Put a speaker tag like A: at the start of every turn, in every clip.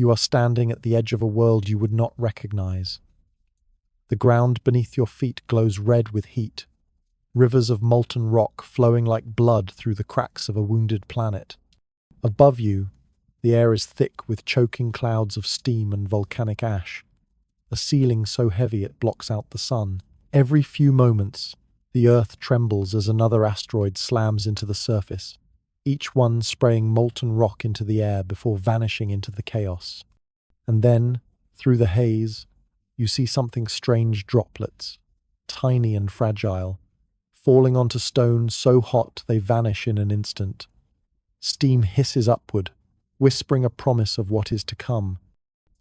A: You are standing at the edge of a world you would not recognize. The ground beneath your feet glows red with heat, rivers of molten rock flowing like blood through the cracks of a wounded planet. Above you, the air is thick with choking clouds of steam and volcanic ash, a ceiling so heavy it blocks out the sun. Every few moments, the Earth trembles as another asteroid slams into the surface, each one spraying molten rock into the air before vanishing into the chaos. And then, through the haze, you see something strange: droplets, tiny and fragile, falling onto stones so hot they vanish in an instant. Steam hisses upward, whispering a promise of what is to come.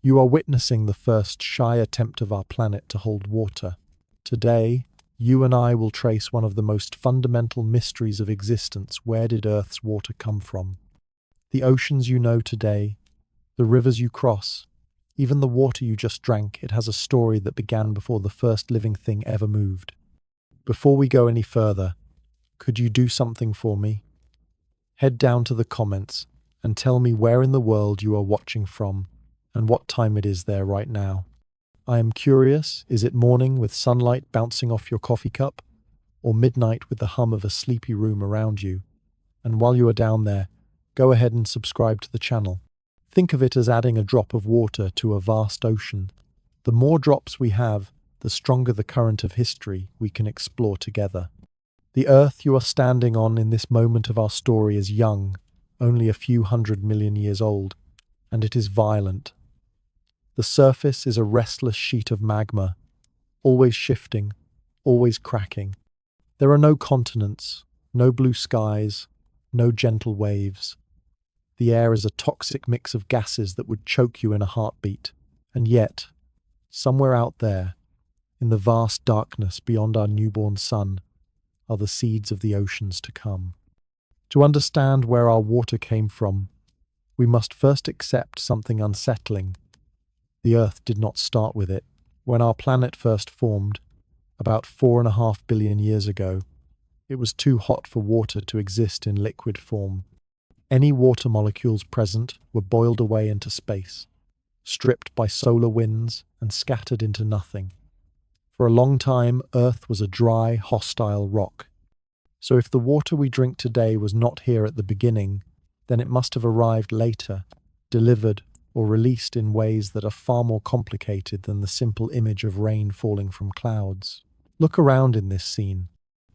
A: You are witnessing the first shy attempt of our planet to hold water. Today, you and I will trace one of the most fundamental mysteries of existence. Where did Earth's water come from? The oceans you know today, the rivers you cross, even the water you just drank, it has a story that began before the first living thing ever moved. Before we go any further, could you do something for me? Head down to the comments and tell me where in the world you are watching from and what time it is there right now. I am curious, is it morning with sunlight bouncing off your coffee cup, or midnight with the hum of a sleepy room around you? And while you are down there, go ahead and subscribe to the channel. Think of it as adding a drop of water to a vast ocean. The more drops we have, the stronger the current of history we can explore together. The Earth you are standing on in this moment of our story is young, only a few 100 million years old, and it is violent. The surface is a restless sheet of magma, always shifting, always cracking. There are no continents, no blue skies, no gentle waves. The air is a toxic mix of gases that would choke you in a heartbeat. And yet, somewhere out there, in the vast darkness beyond our newborn sun, are the seeds of the oceans to come. To understand where our water came from, we must first accept something unsettling. The Earth did not start with it. When our planet first formed, about 4.5 billion years ago, it was too hot for water to exist in liquid form. Any water molecules present were boiled away into space, stripped by solar winds and scattered into nothing. For a long time, Earth was a dry, hostile rock. So if the water we drink today was not here at the beginning, then it must have arrived later, delivered or released in ways that are far more complicated than the simple image of rain falling from clouds. Look around in this scene.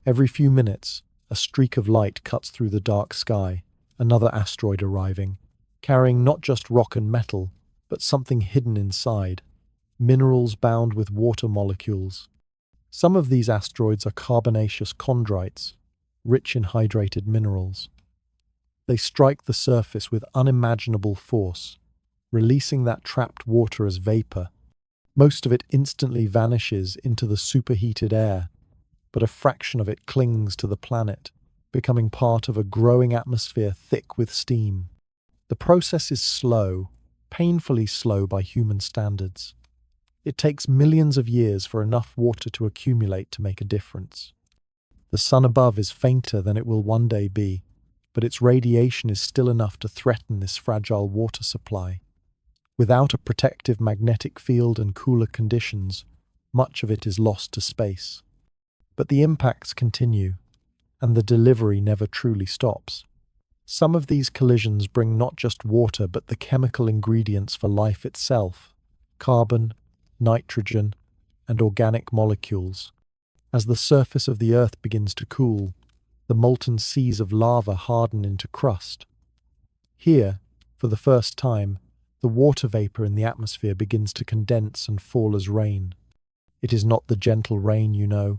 A: Every few minutes, a streak of light cuts through the dark sky, another asteroid arriving, carrying not just rock and metal, but something hidden inside, minerals bound with water molecules. Some of these asteroids are carbonaceous chondrites, rich in hydrated minerals. They strike the surface with unimaginable force, releasing that trapped water as vapor. Most of it instantly vanishes into the superheated air, but a fraction of it clings to the planet, becoming part of a growing atmosphere thick with steam. The process is slow, painfully slow by human standards. It takes millions of years for enough water to accumulate to make a difference. The sun above is fainter than it will one day be, but its radiation is still enough to threaten this fragile water supply. Without a protective magnetic field and cooler conditions, much of it is lost to space. But the impacts continue, and the delivery never truly stops. Some of these collisions bring not just water but the chemical ingredients for life itself: carbon, nitrogen, and organic molecules. As the surface of the Earth begins to cool, the molten seas of lava harden into crust. Here, for the first time, the water vapor in the atmosphere begins to condense and fall as rain. It is not the gentle rain you know.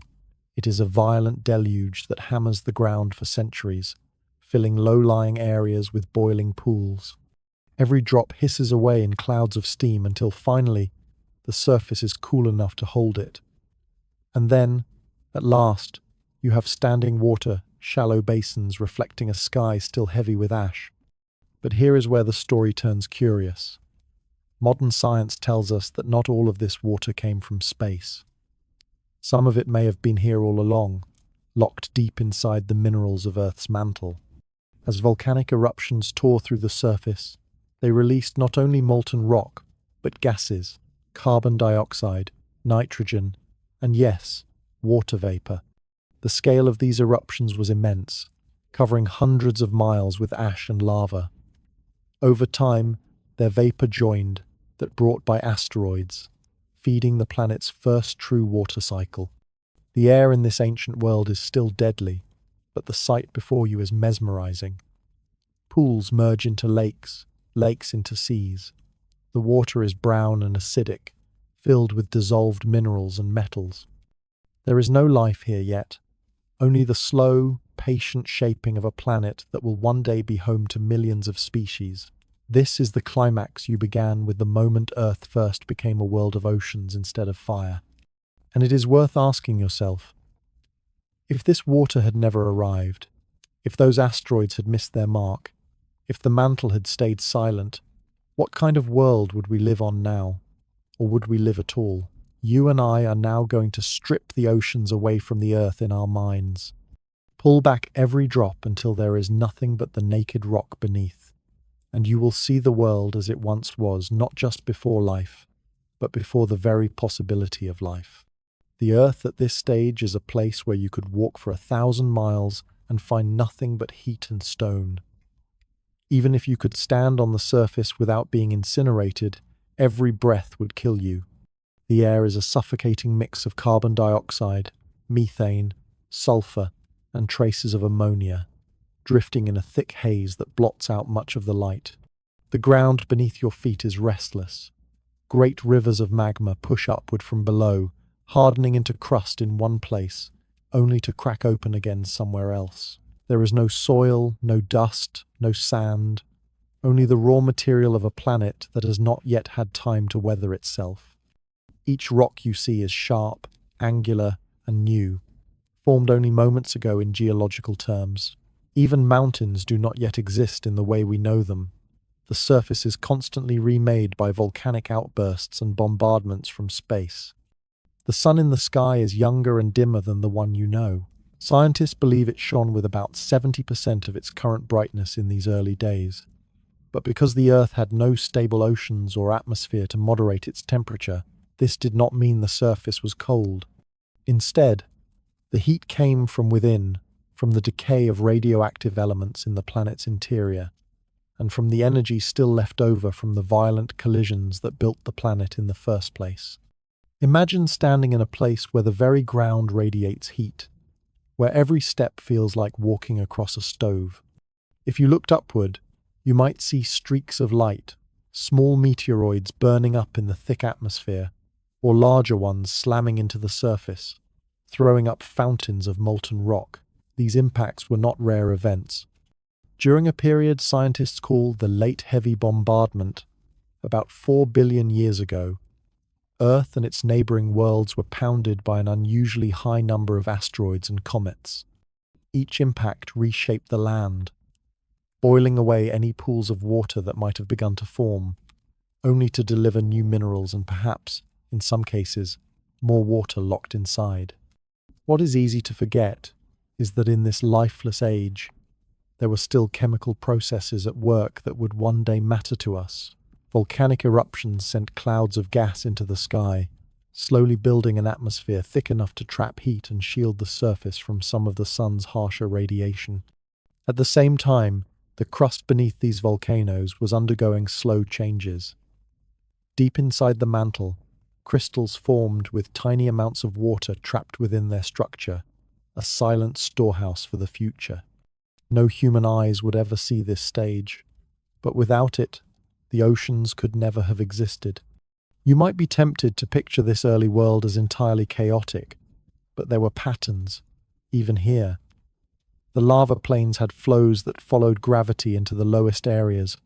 A: It is a violent deluge that hammers the ground for centuries, filling low-lying areas with boiling pools. Every drop hisses away in clouds of steam until finally the surface is cool enough to hold it. And then, at last, you have standing water, shallow basins reflecting a sky still heavy with ash. But here is where the story turns curious. Modern science tells us that not all of this water came from space. Some of it may have been here all along, locked deep inside the minerals of Earth's mantle. As volcanic eruptions tore through the surface, They released not only molten rock, but gases, carbon dioxide, nitrogen, and yes, water vapor. The scale of these eruptions was immense, covering hundreds of miles with ash and lava. Over time, their vapor joined, that brought by asteroids, feeding the planet's first true water cycle. The air in this ancient world is still deadly, but the sight before you is mesmerizing. Pools merge into lakes, lakes into seas. The water is brown and acidic, filled with dissolved minerals and metals. There is no life here yet, only the slow, patient shaping of a planet that will one day be home to millions of species. This is the climax you began with the moment Earth first became a world of oceans instead of fire. And it is worth asking yourself, if this water had never arrived, if those asteroids had missed their mark, if the mantle had stayed silent, what kind of world would we live on now? Or would we live at all? You and I are now going to strip the oceans away from the Earth in our minds. Pull back every drop until there is nothing but the naked rock beneath. And you will see the world as it once was, not just before life, but before the very possibility of life. The Earth at this stage is a place where you could walk for 1,000 miles and find nothing but heat and stone. Even if you could stand on the surface without being incinerated, every breath would kill you. The air is a suffocating mix of carbon dioxide, methane, sulfur, and traces of ammonia, drifting in a thick haze that blots out much of the light. The ground beneath your feet is restless. Great rivers of magma push upward from below, hardening into crust in one place, only to crack open again somewhere else. There is no soil, no dust, no sand, only the raw material of a planet that has not yet had time to weather itself. Each rock you see is sharp, angular, and new, formed only moments ago in geological terms. Even mountains do not yet exist in the way we know them. The surface is constantly remade by volcanic outbursts and bombardments from space. The sun in the sky is younger and dimmer than the one you know. Scientists believe it shone with about 70% of its current brightness in these early days. But because the Earth had no stable oceans or atmosphere to moderate its temperature, this did not mean the surface was cold. Instead, the heat came from within, from the decay of radioactive elements in the planet's interior, and from the energy still left over from the violent collisions that built the planet in the first place. Imagine standing in a place where the very ground radiates heat, where every step feels like walking across a stove. If you looked upward, you might see streaks of light, small meteoroids burning up in the thick atmosphere, or larger ones slamming into the surface, throwing up fountains of molten rock. These impacts were not rare events. During a period scientists call the Late Heavy Bombardment, about 4 billion years ago, Earth and its neighboring worlds were pounded by an unusually high number of asteroids and comets. Each impact reshaped the land, boiling away any pools of water that might have begun to form, only to deliver new minerals and perhaps, in some cases, more water locked inside. What is easy to forget is that in this lifeless age, there were still chemical processes at work that would one day matter to us. Volcanic eruptions sent clouds of gas into the sky, slowly building an atmosphere thick enough to trap heat and shield the surface from some of the sun's harsher radiation. At the same time, the crust beneath these volcanoes was undergoing slow changes. Deep inside the mantle, crystals formed with tiny amounts of water trapped within their structure, a silent storehouse for the future. No human eyes would ever see this stage, but without it, the oceans could never have existed. You might be tempted to picture this early world as entirely chaotic, but there were patterns, even here. The lava plains had flows that followed gravity into the lowest areas,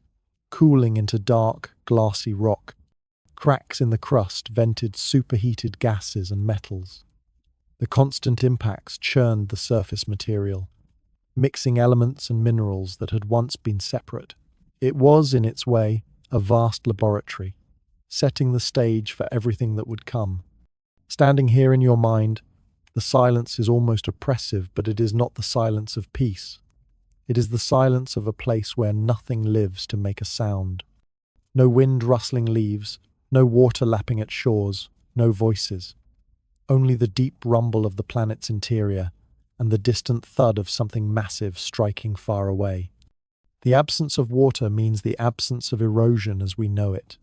A: cooling into dark, glassy rock. Cracks in the crust vented superheated gases and metals. The constant impacts churned the surface material, mixing elements and minerals that had once been separate. It was, in its way, a vast laboratory, setting the stage for everything that would come. Standing here in your mind, the silence is almost oppressive, but it is not the silence of peace. It is the silence of a place where nothing lives to make a sound. No wind rustling leaves, no water lapping at shores, no voices. Only the deep rumble of the planet's interior and the distant thud of something massive striking far away. The absence of water means the absence of erosion as we know it.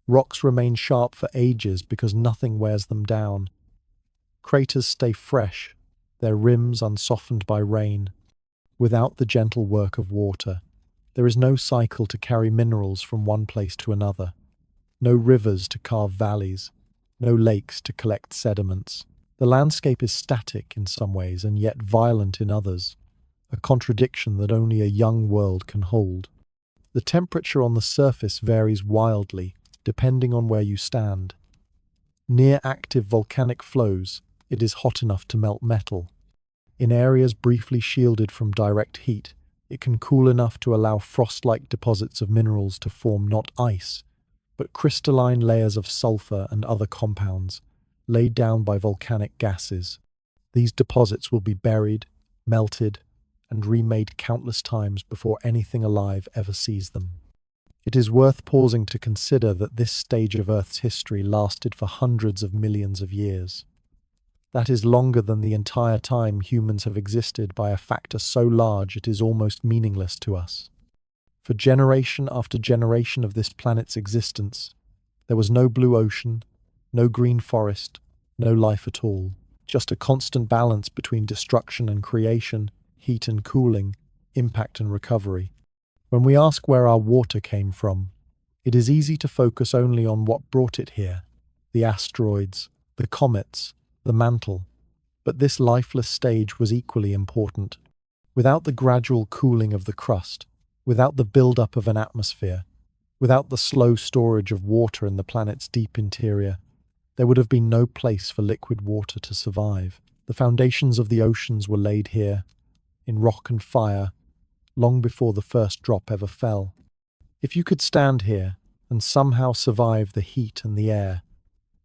A: Rocks remain sharp for ages because nothing wears them down. Craters stay fresh, their rims unsoftened by rain. Without the gentle work of water, there is no cycle to carry minerals from one place to another, no rivers to carve valleys, no lakes to collect sediments. The landscape is static in some ways and yet violent in others, a contradiction that only a young world can hold. The temperature on the surface varies wildly, depending on where you stand. Near active volcanic flows, it is hot enough to melt metal. In areas briefly shielded from direct heat, it can cool enough to allow frost-like deposits of minerals to form not ice, but crystalline layers of sulfur and other compounds, laid down by volcanic gases. These deposits will be buried, melted, and remade countless times before anything alive ever sees them. It is worth pausing to consider that this stage of Earth's history lasted for hundreds of millions of years. That is longer than the entire time humans have existed by a factor so large it is almost meaningless to us. For generation after generation of this planet's existence, there was no blue ocean, no green forest, no life at all. Just a constant balance between destruction and creation, heat and cooling, impact and recovery. When we ask where our water came from, it is easy to focus only on what brought it here, the asteroids, the comets, the mantle. But this lifeless stage was equally important. Without the gradual cooling of the crust, without the build-up of an atmosphere, without the slow storage of water in the planet's deep interior, there would have been no place for liquid water to survive. The foundations of the oceans were laid here, in rock and fire, long before the first drop ever fell. If you could stand here and somehow survive the heat and the air,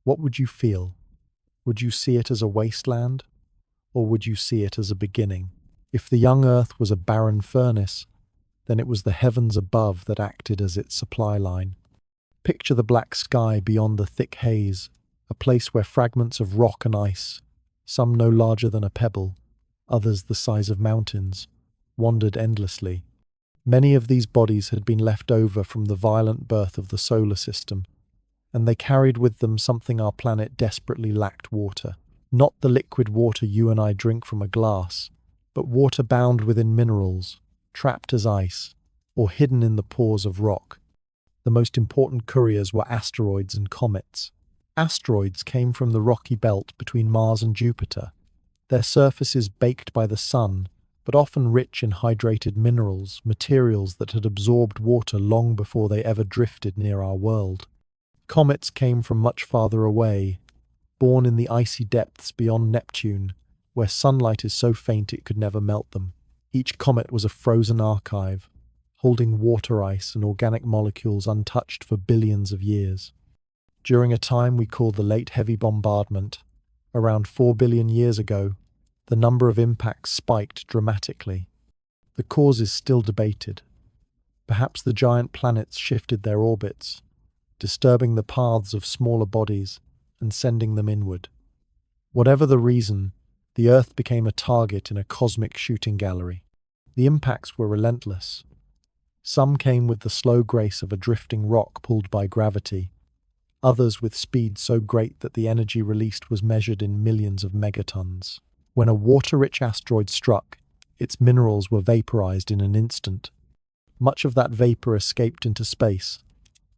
A: what would you feel? Would you see it as a wasteland, or would you see it as a beginning? If the young Earth was a barren furnace, then it was the heavens above that acted as its supply line. Picture the black sky beyond the thick haze, a place where fragments of rock and ice, some no larger than a pebble, others the size of mountains, wandered endlessly. Many of these bodies had been left over from the violent birth of the solar system, and they carried with them something our planet desperately lacked: water. Not the liquid water you and I drink from a glass, but water bound within minerals, trapped as ice, or hidden in the pores of rock. The most important couriers were asteroids and comets. Asteroids came from the rocky belt between Mars and Jupiter, their surfaces baked by the sun, but often rich in hydrated minerals, materials that had absorbed water long before they ever drifted near our world. Comets came from much farther away, born in the icy depths beyond Neptune, where sunlight is so faint it could never melt them. Each comet was a frozen archive, holding water ice and organic molecules untouched for billions of years. During a time we call the Late Heavy Bombardment, around 4 billion years ago, the number of impacts spiked dramatically. The cause is still debated. Perhaps the giant planets shifted their orbits, disturbing the paths of smaller bodies and sending them inward. Whatever the reason, the Earth became a target in a cosmic shooting gallery. The impacts were relentless. Some came with the slow grace of a drifting rock pulled by gravity, others with speed so great that the energy released was measured in millions of megatons. When a water-rich asteroid struck, its minerals were vaporized in an instant. Much of that vapor escaped into space,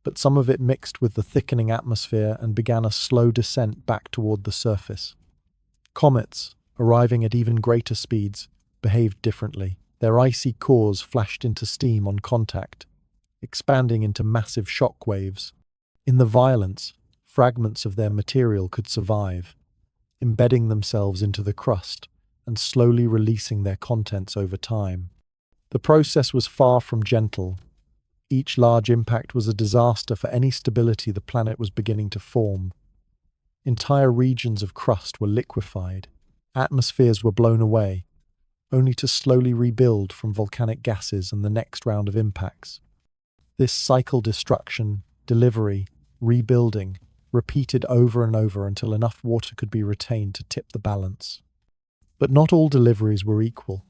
A: but some of it mixed with the thickening atmosphere and began a slow descent back toward the surface. Comets, arriving at even greater speeds, behaved differently. Their icy cores flashed into steam on contact, expanding into massive shock waves. In the violence, fragments of their material could survive, embedding themselves into the crust and slowly releasing their contents over time. The process was far from gentle. Each large impact was a disaster for any stability the planet was beginning to form. Entire regions of crust were liquefied. Atmospheres were blown away, only to slowly rebuild from volcanic gases and the next round of impacts. This cycle destruction, delivery, rebuilding, repeated over and over until enough water could be retained to tip the balance. But not all deliveries were equal.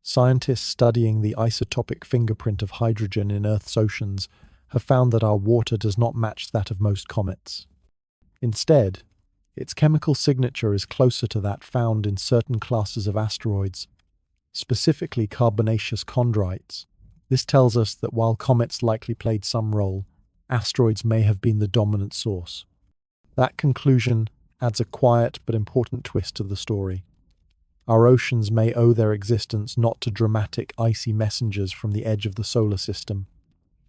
A: Scientists studying the isotopic fingerprint of hydrogen in Earth's oceans have found that our water does not match that of most comets. Instead, its chemical signature is closer to that found in certain classes of asteroids, specifically carbonaceous chondrites. This tells us that while comets likely played some role, asteroids may have been the dominant source. That conclusion adds a quiet but important twist to the story. Our oceans may owe their existence not to dramatic icy messengers from the edge of the solar system,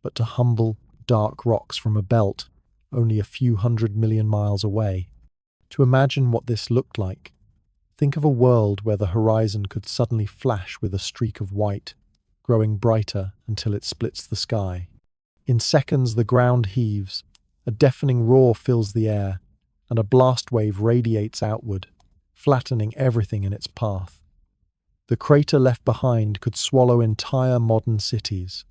A: but to humble, dark rocks from a belt only a few 100 million miles away. To imagine what this looked like, think of a world where the horizon could suddenly flash with a streak of white, growing brighter until it splits the sky. In seconds, the ground heaves, a deafening roar fills the air, and a blast wave radiates outward, flattening everything in its path. The crater left behind could swallow entire modern cities.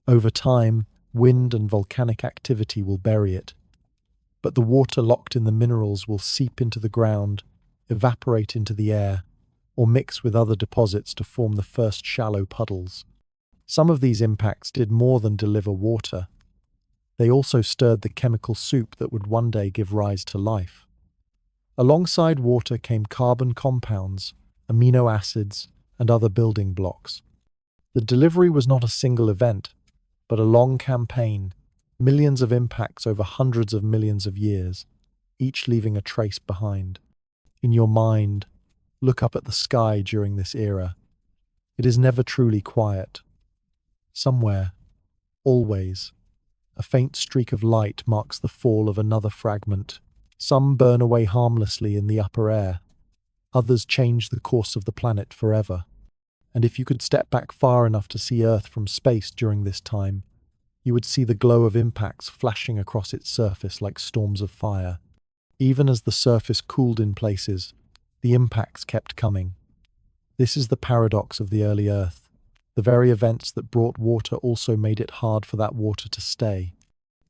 A: Over time, wind and volcanic activity will bury it, but the water locked in the minerals will seep into the ground, evaporate into the air, or mix with other deposits to form the first shallow puddles. Some of these impacts did more than deliver water. They also stirred the chemical soup that would one day give rise to life. Alongside water came carbon compounds, amino acids, and other building blocks. The delivery was not a single event, but a long campaign, millions of impacts over hundreds of millions of years, each leaving a trace behind. In your mind, look up at the sky during this era. It is never truly quiet. Somewhere, always, a faint streak of light marks the fall of another fragment. Some burn away harmlessly in the upper air. Others change the course of the planet forever. And if you could step back far enough to see Earth from space during this time, you would see the glow of impacts flashing across its surface like storms of fire. Even as the surface cooled in places, the impacts kept coming. This is the paradox of the early Earth. The very events that brought water also made it hard for that water to stay.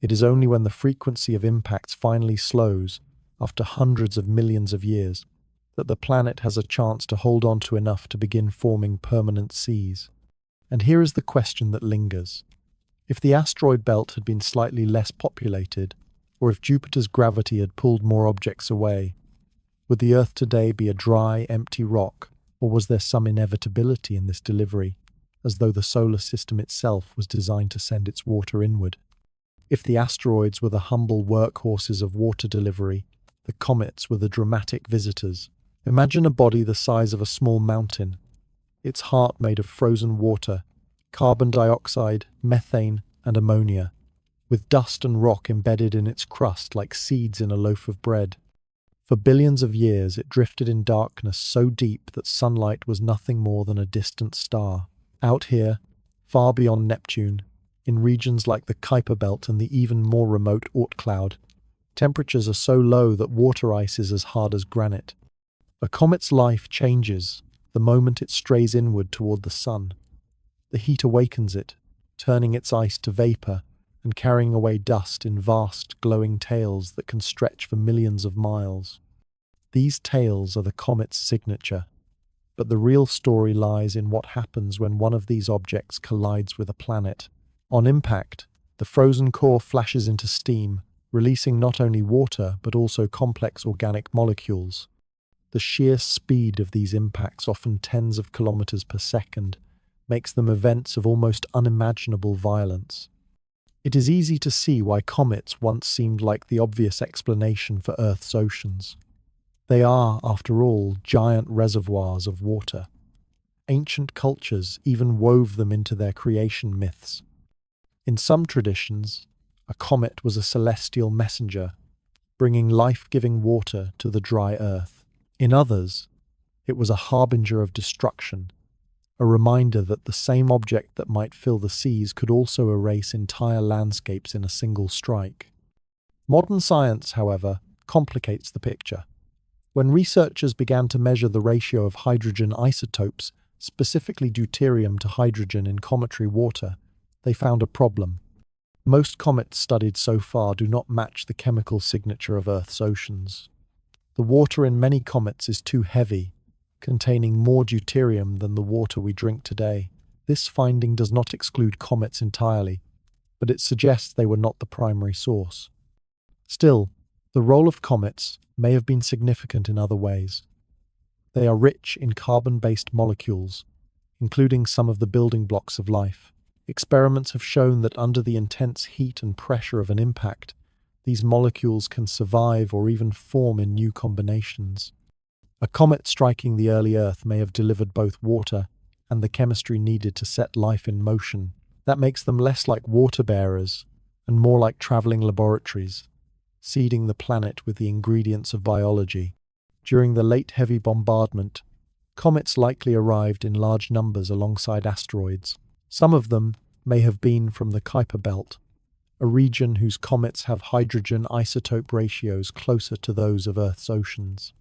A: It is only when the frequency of impacts finally slows, after hundreds of millions of years, that the planet has a chance to hold on to enough to begin forming permanent seas. And here is the question that lingers. If the asteroid belt had been slightly less populated, or if Jupiter's gravity had pulled more objects away, would the Earth today be a dry, empty rock, or was there some inevitability in this delivery, as though the solar system itself was designed to send its water inward? If the asteroids were the humble workhorses of water delivery, the comets were the dramatic visitors. Imagine a body the size of a small mountain, its heart made of frozen water, carbon dioxide, methane, and ammonia, with dust and rock embedded in its crust like seeds in a loaf of bread. For billions of years it drifted in darkness so deep that sunlight was nothing more than a distant star. Out here, far beyond Neptune, in regions like the Kuiper Belt and the even more remote Oort cloud, temperatures are so low that water ice is as hard as granite. A comet's life changes the moment it strays inward toward the sun. The heat awakens it, turning its ice to vapor and carrying away dust in vast, glowing tails that can stretch for millions of miles. These tails are the comet's signature, but the real story lies in what happens when one of these objects collides with a planet. On impact, the frozen core flashes into steam, releasing not only water but also complex organic molecules. The sheer speed of these impacts, often tens of kilometers per second, makes them events of almost unimaginable violence. It is easy to see why comets once seemed like the obvious explanation for Earth's oceans. They are, after all, giant reservoirs of water. Ancient cultures even wove them into their creation myths. In some traditions, a comet was a celestial messenger, bringing life-giving water to the dry earth. In others, it was a harbinger of destruction, a reminder that the same object that might fill the seas could also erase entire landscapes in a single strike. Modern science, however, complicates the picture. When researchers began to measure the ratio of hydrogen isotopes, specifically deuterium to hydrogen in cometary water, they found a problem. Most comets studied so far do not match the chemical signature of Earth's oceans. The water in many comets is too heavy, containing more deuterium than the water we drink today. This finding does not exclude comets entirely, but it suggests they were not the primary source. Still, the role of comets may have been significant in other ways. They are rich in carbon-based molecules, including some of the building blocks of life. Experiments have shown that under the intense heat and pressure of an impact, these molecules can survive or even form in new combinations. A comet striking the early Earth may have delivered both water and the chemistry needed to set life in motion. That makes them less like water bearers and more like traveling laboratories, seeding the planet with the ingredients of biology. During the late heavy bombardment, comets likely arrived in large numbers alongside asteroids. Some of them may have been from the Kuiper Belt, a region whose comets have hydrogen isotope ratios closer to those of Earth's oceans.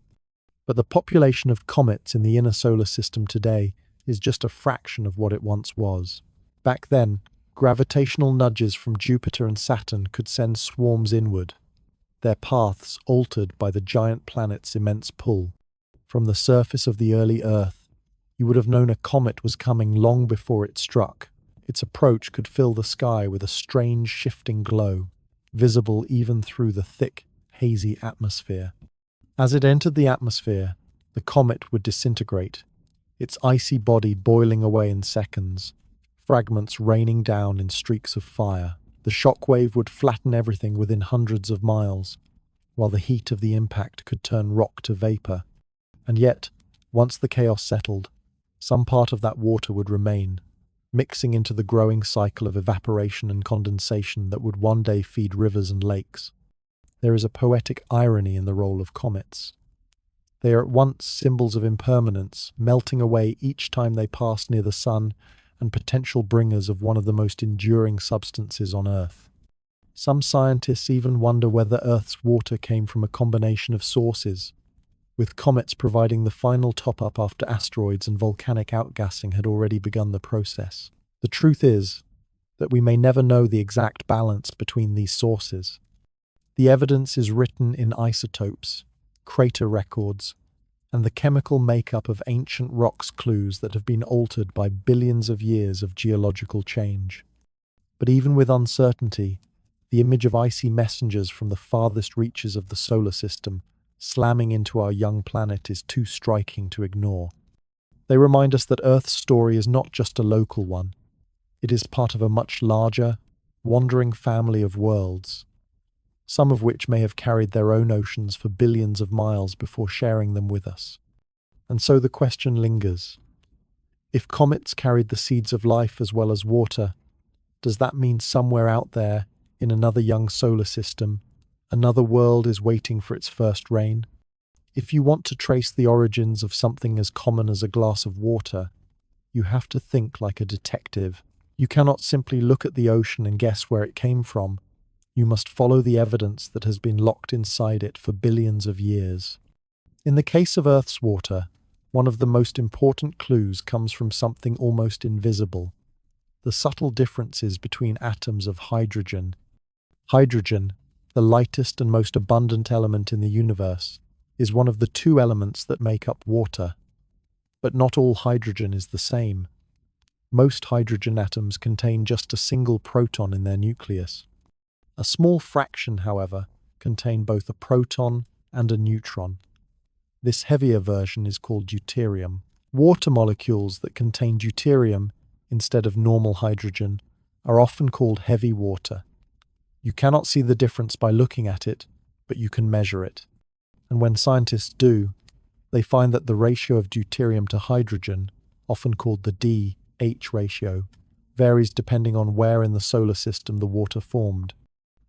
A: But the population of comets in the inner solar system today is just a fraction of what it once was. Back then, gravitational nudges from Jupiter and Saturn could send swarms inward, their paths altered by the giant planet's immense pull. From the surface of the early Earth, you would have known a comet was coming long before it struck. Its approach could fill the sky with a strange shifting glow, visible even through the thick, hazy atmosphere. As it entered the atmosphere, the comet would disintegrate, its icy body boiling away in seconds, fragments raining down in streaks of fire. The shockwave would flatten everything within hundreds of miles, while the heat of the impact could turn rock to vapor. And yet, once the chaos settled, some part of that water would remain, mixing into the growing cycle of evaporation and condensation that would one day feed rivers and lakes. There is a poetic irony in the role of comets. They are at once symbols of impermanence, melting away each time they pass near the sun, and potential bringers of one of the most enduring substances on Earth. Some scientists even wonder whether Earth's water came from a combination of sources, with comets providing the final top-up after asteroids and volcanic outgassing had already begun the process. The truth is that we may never know the exact balance between these sources. The evidence is written in isotopes, crater records, and the chemical makeup of ancient rocks clues that have been altered by billions of years of geological change. But even with uncertainty, the image of icy messengers from the farthest reaches of the solar system slamming into our young planet is too striking to ignore. They remind us that Earth's story is not just a local one. It is part of a much larger, wandering family of worlds, some of which may have carried their own oceans for billions of miles before sharing them with us. And so the question lingers. If comets carried the seeds of life as well as water, does that mean somewhere out there, in another young solar system, another world is waiting for its first rain? If you want to trace the origins of something as common as a glass of water, you have to think like a detective. You cannot simply look at the ocean and guess where it came from. You must follow the evidence that has been locked inside it for billions of years. In the case of Earth's water, one of the most important clues comes from something almost invisible: the subtle differences between atoms of hydrogen. Hydrogen, the lightest and most abundant element in the universe, is one of the two elements that make up water. But not all hydrogen is the same. Most hydrogen atoms contain just a single proton in their nucleus. A small fraction, however, contain both a proton and a neutron. This heavier version is called deuterium. Water molecules that contain deuterium instead of normal hydrogen are often called heavy water. You cannot see the difference by looking at it, but you can measure it. And when scientists do, they find that the ratio of deuterium to hydrogen, often called the D-H ratio, varies depending on where in the solar system the water formed.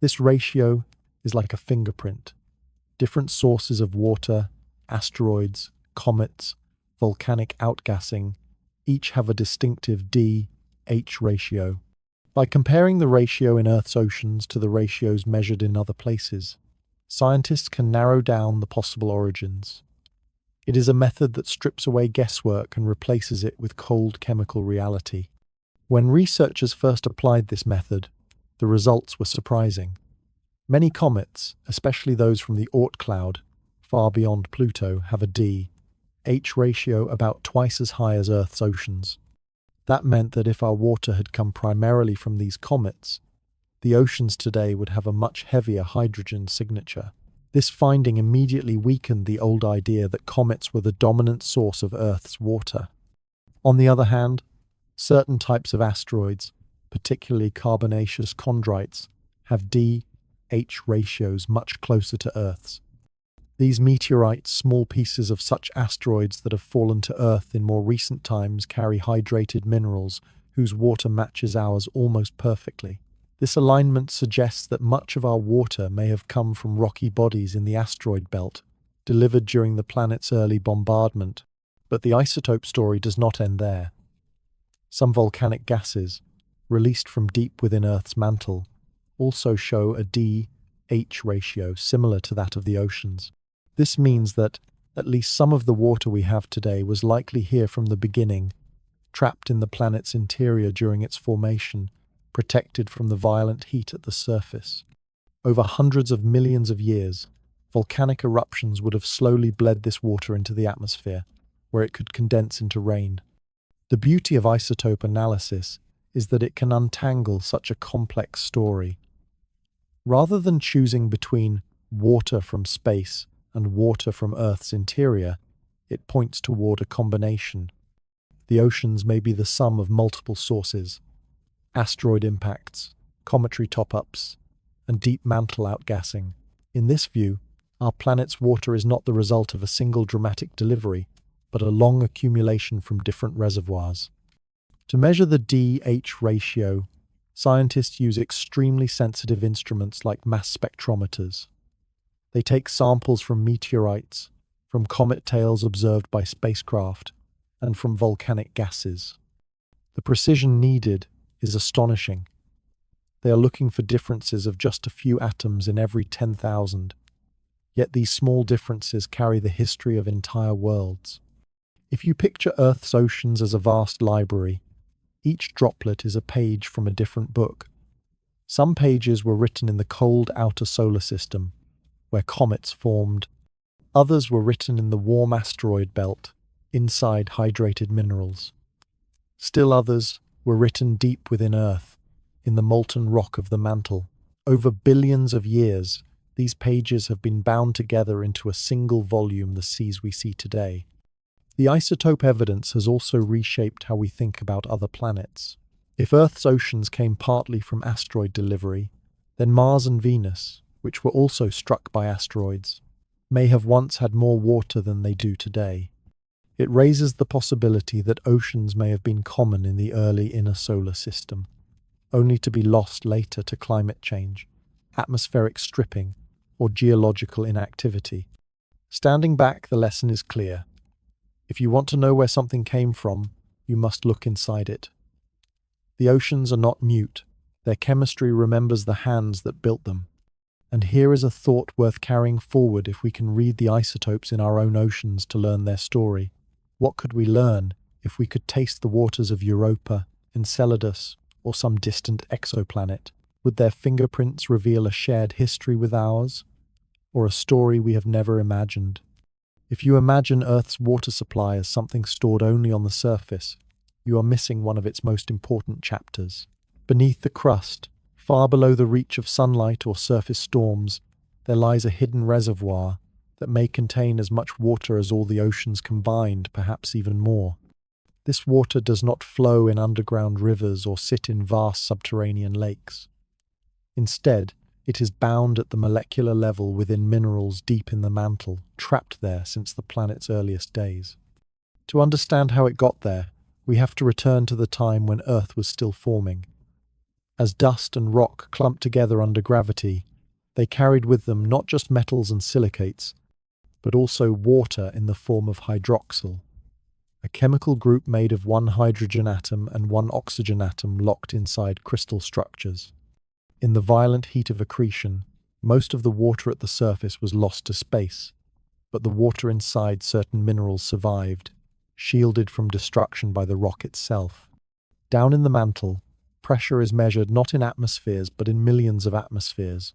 A: This ratio is like a fingerprint. Different sources of water, asteroids, comets, volcanic outgassing, each have a distinctive D-H ratio. By comparing the ratio in Earth's oceans to the ratios measured in other places, scientists can narrow down the possible origins. It is a method that strips away guesswork and replaces it with cold chemical reality. When researchers first applied this method, The results were surprising. Many comets, especially those from the Oort cloud, far beyond Pluto, have a D/H ratio about twice as high as Earth's oceans. That meant that if our water had come primarily from these comets, the oceans today would have a much heavier hydrogen signature. This finding immediately weakened the old idea that comets were the dominant source of Earth's water. On the other hand, certain types of asteroids, particularly carbonaceous chondrites, have D/H ratios much closer to Earth's. These meteorites, small pieces of such asteroids that have fallen to Earth in more recent times, carry hydrated minerals whose water matches ours almost perfectly. This alignment suggests that much of our water may have come from rocky bodies in the asteroid belt, delivered during the planet's early bombardment. But the isotope story does not end there. Some volcanic gases, released from deep within Earth's mantle, also show a D/H ratio similar to that of the oceans. This means that at least some of the water we have today was likely here from the beginning, trapped in the planet's interior during its formation, protected from the violent heat at the surface. Over hundreds of millions of years, volcanic eruptions would have slowly bled this water into the atmosphere, where it could condense into rain. The beauty of isotope analysis is that it can untangle such a complex story. Rather than choosing between water from space and water from Earth's interior, it points toward a combination. The oceans may be the sum of multiple sources: asteroid impacts, cometary top-ups, and deep mantle outgassing. In this view, our planet's water is not the result of a single dramatic delivery, but a long accumulation from different reservoirs. To measure the D/H ratio, scientists use extremely sensitive instruments like mass spectrometers. They take samples from meteorites, from comet tails observed by spacecraft, and from volcanic gases. The precision needed is astonishing. They are looking for differences of just a few atoms in every 10,000. Yet these small differences carry the history of entire worlds. If you picture Earth's oceans as a vast library, each droplet is a page from a different book. Some pages were written in the cold outer solar system, where comets formed. Others were written in the warm asteroid belt, inside hydrated minerals. Still others were written deep within Earth, in the molten rock of the mantle. Over billions of years, these pages have been bound together into a single volume, the seas we see today. The isotope evidence has also reshaped how we think about other planets. If Earth's oceans came partly from asteroid delivery, then Mars and Venus, which were also struck by asteroids, may have once had more water than they do today. It raises the possibility that oceans may have been common in the early inner solar system, only to be lost later to climate change, atmospheric stripping, or geological inactivity. Standing back, the lesson is clear. If you want to know where something came from, you must look inside it. The oceans are not mute. Their chemistry remembers the hands that built them. And here is a thought worth carrying forward if we can read the isotopes in our own oceans to learn their story. What could we learn if we could taste the waters of Europa, Enceladus, or some distant exoplanet? Would their fingerprints reveal a shared history with ours, or a story we have never imagined? If you imagine Earth's water supply as something stored only on the surface, you are missing one of its most important chapters. Beneath the crust, far below the reach of sunlight or surface storms, there lies a hidden reservoir that may contain as much water as all the oceans combined, perhaps even more. This water does not flow in underground rivers or sit in vast subterranean lakes. Instead, it is bound at the molecular level within minerals deep in the mantle, trapped there since the planet's earliest days. To understand how it got there, we have to return to the time when Earth was still forming. As dust and rock clumped together under gravity, they carried with them not just metals and silicates, but also water in the form of hydroxyl, a chemical group made of one hydrogen atom and one oxygen atom locked inside crystal structures. In the violent heat of accretion, most of the water at the surface was lost to space, but the water inside certain minerals survived, shielded from destruction by the rock itself. Down in the mantle, Pressure is measured not in atmospheres but in millions of atmospheres.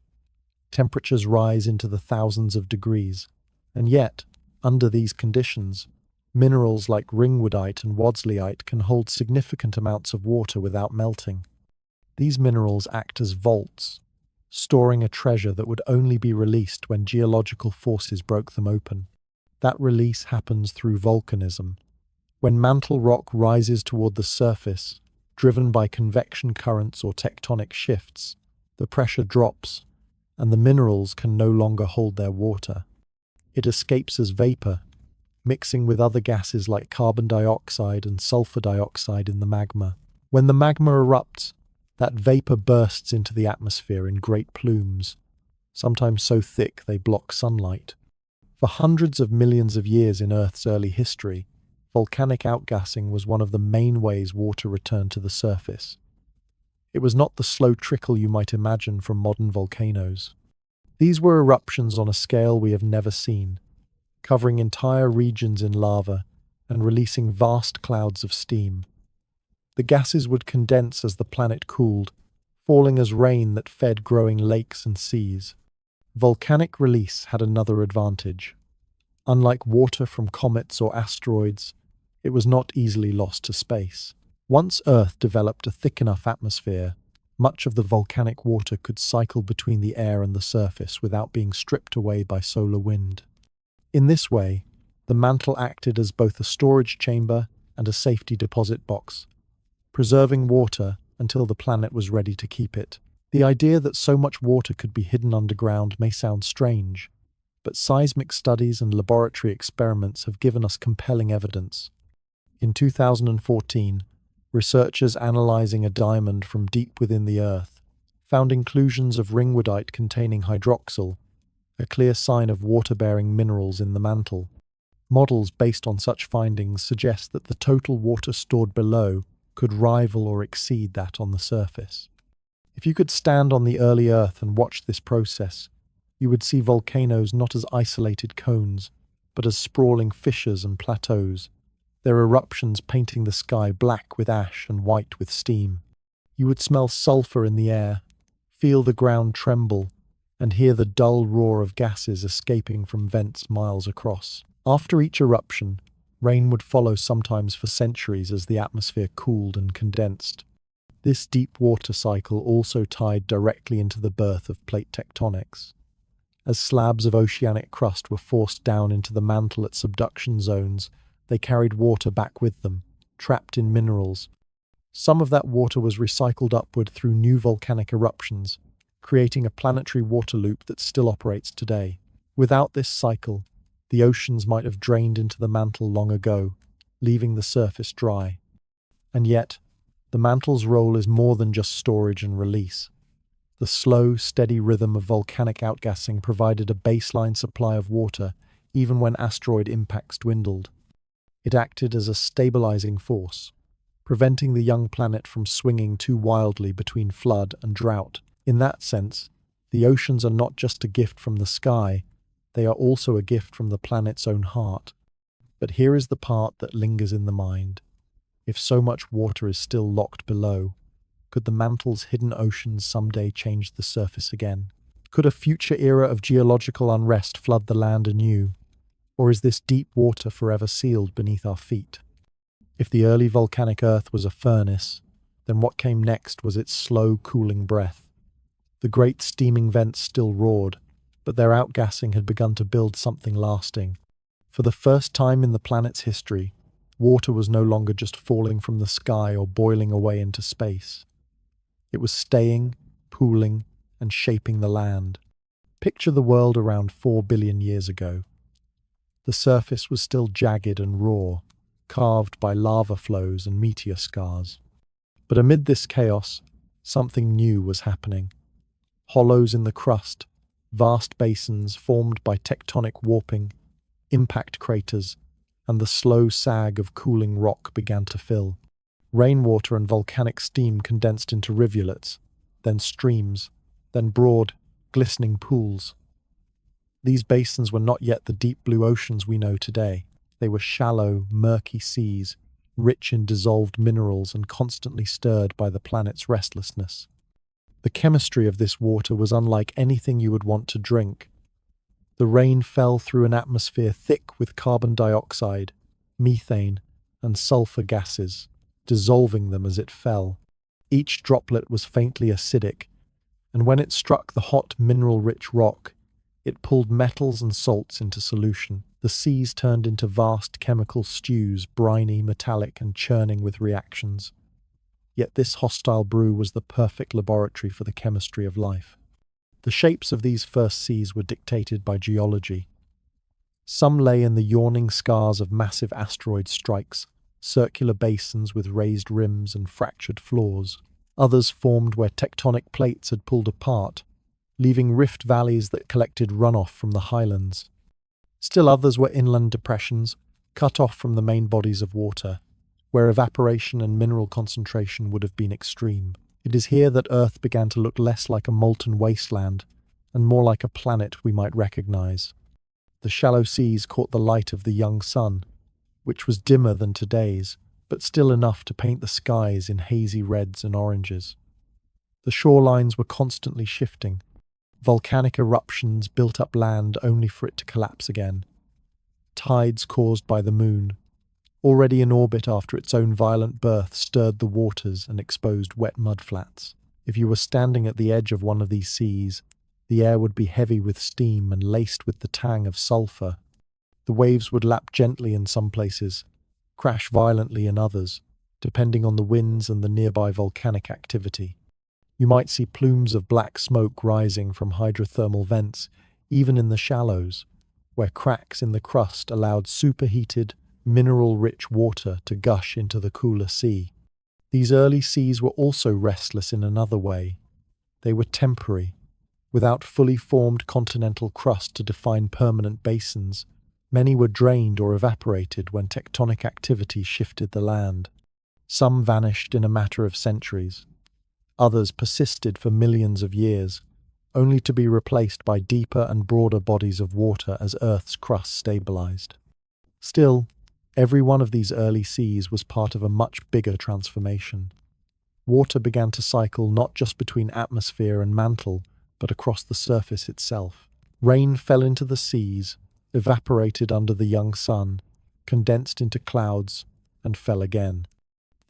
A: Temperatures rise into the thousands of degrees. And yet, under these conditions, minerals like ringwoodite and wadsleyite can hold significant amounts of water without melting. These minerals act as vaults, storing a treasure that would only be released when geological forces broke them open. That release happens through volcanism. When mantle rock rises toward the surface, driven by convection currents or tectonic shifts, the pressure drops, and the minerals can no longer hold their water. It escapes as vapor, mixing with other gases like carbon dioxide and sulfur dioxide in the magma. When the magma erupts, that vapor bursts into the atmosphere in great plumes, sometimes so thick they block sunlight. For hundreds of millions of years in Earth's early history, volcanic outgassing was one of the main ways water returned to the surface. It was not the slow trickle you might imagine from modern volcanoes. These were eruptions on a scale we have never seen, covering entire regions in lava and releasing vast clouds of steam. The gases would condense as the planet cooled, falling as rain that fed growing lakes and seas. Volcanic release had another advantage. Unlike water from comets or asteroids, it was not easily lost to space. Once Earth developed a thick enough atmosphere, much of the volcanic water could cycle between the air and the surface without being stripped away by solar wind. In this way, the mantle acted as both a storage chamber and a safety deposit box, preserving water until the planet was ready to keep it. The idea that so much water could be hidden underground may sound strange, but seismic studies and laboratory experiments have given us compelling evidence. In 2014, researchers analyzing a diamond from deep within the Earth found inclusions of ringwoodite containing hydroxyl, a clear sign of water-bearing minerals in the mantle. Models based on such findings suggest that the total water stored below could rival or exceed that on the surface. If you could stand on the early Earth and watch this process, you would see volcanoes not as isolated cones, but as sprawling fissures and plateaus, their eruptions painting the sky black with ash and white with steam. You would smell sulfur in the air, feel the ground tremble, and hear the dull roar of gases escaping from vents miles across. After each eruption, rain would follow sometimes for centuries as the atmosphere cooled and condensed. This deep water cycle also tied directly into the birth of plate tectonics. As slabs of oceanic crust were forced down into the mantle at subduction zones, they carried water back with them, trapped in minerals. Some of that water was recycled upward through new volcanic eruptions, creating a planetary water loop that still operates today. Without this cycle, the oceans might have drained into the mantle long ago, leaving the surface dry. And yet, the mantle's role is more than just storage and release. The slow, steady rhythm of volcanic outgassing provided a baseline supply of water even when asteroid impacts dwindled. It acted as a stabilizing force, preventing the young planet from swinging too wildly between flood and drought. In that sense, the oceans are not just a gift from the sky, they are also a gift from the planet's own heart. But here is the part that lingers in the mind. If so much water is still locked below, could the mantle's hidden oceans someday change the surface again? Could a future era of geological unrest flood the land anew? Or is this deep water forever sealed beneath our feet? If the early volcanic Earth was a furnace, then what came next was its slow, cooling breath. The great steaming vents still roared, but their outgassing had begun to build something lasting. For the first time in the planet's history, water was no longer just falling from the sky or boiling away into space. It was staying, pooling, and shaping the land. Picture the world around 4 billion years ago. The surface was still jagged and raw, carved by lava flows and meteor scars. But amid this chaos, something new was happening. Hollows in the crust, vast basins formed by tectonic warping, impact craters, and the slow sag of cooling rock began to fill. Rainwater and volcanic steam condensed into rivulets, then streams, then broad, glistening pools. These basins were not yet the deep blue oceans we know today. They were shallow, murky seas, rich in dissolved minerals and constantly stirred by the planet's restlessness. The chemistry of this water was unlike anything you would want to drink. The rain fell through an atmosphere thick with carbon dioxide, methane, and sulfur gases, dissolving them as it fell. Each droplet was faintly acidic, and when it struck the hot, mineral-rich rock, it pulled metals and salts into solution. The seas turned into vast chemical stews, briny, metallic, and churning with reactions. Yet this hostile brew was the perfect laboratory for the chemistry of life. The shapes of these first seas were dictated by geology. Some lay in the yawning scars of massive asteroid strikes, circular basins with raised rims and fractured floors. Others formed where tectonic plates had pulled apart, leaving rift valleys that collected runoff from the highlands. Still others were inland depressions, cut off from the main bodies of water, where evaporation and mineral concentration would have been extreme. It is here that Earth began to look less like a molten wasteland and more like a planet we might recognize. The shallow seas caught the light of the young sun, which was dimmer than today's, but still enough to paint the skies in hazy reds and oranges. The shorelines were constantly shifting. Volcanic eruptions built up land only for it to collapse again. Tides caused by the moon, already in orbit after its own violent birth, stirred the waters and exposed wet mudflats. If you were standing at the edge of one of these seas, the air would be heavy with steam and laced with the tang of sulfur. The waves would lap gently in some places, crash violently in others, depending on the winds and the nearby volcanic activity. You might see plumes of black smoke rising from hydrothermal vents, even in the shallows, where cracks in the crust allowed superheated, mineral-rich water to gush into the cooler sea. These early seas were also restless in another way. They were temporary, without fully formed continental crust to define permanent basins. Many were drained or evaporated when tectonic activity shifted the land. Some vanished in a matter of centuries. Others persisted for millions of years, only to be replaced by deeper and broader bodies of water as Earth's crust stabilized. Still, every one of these early seas was part of a much bigger transformation. Water began to cycle not just between atmosphere and mantle, but across the surface itself. Rain fell into the seas, evaporated under the young sun, condensed into clouds, and fell again.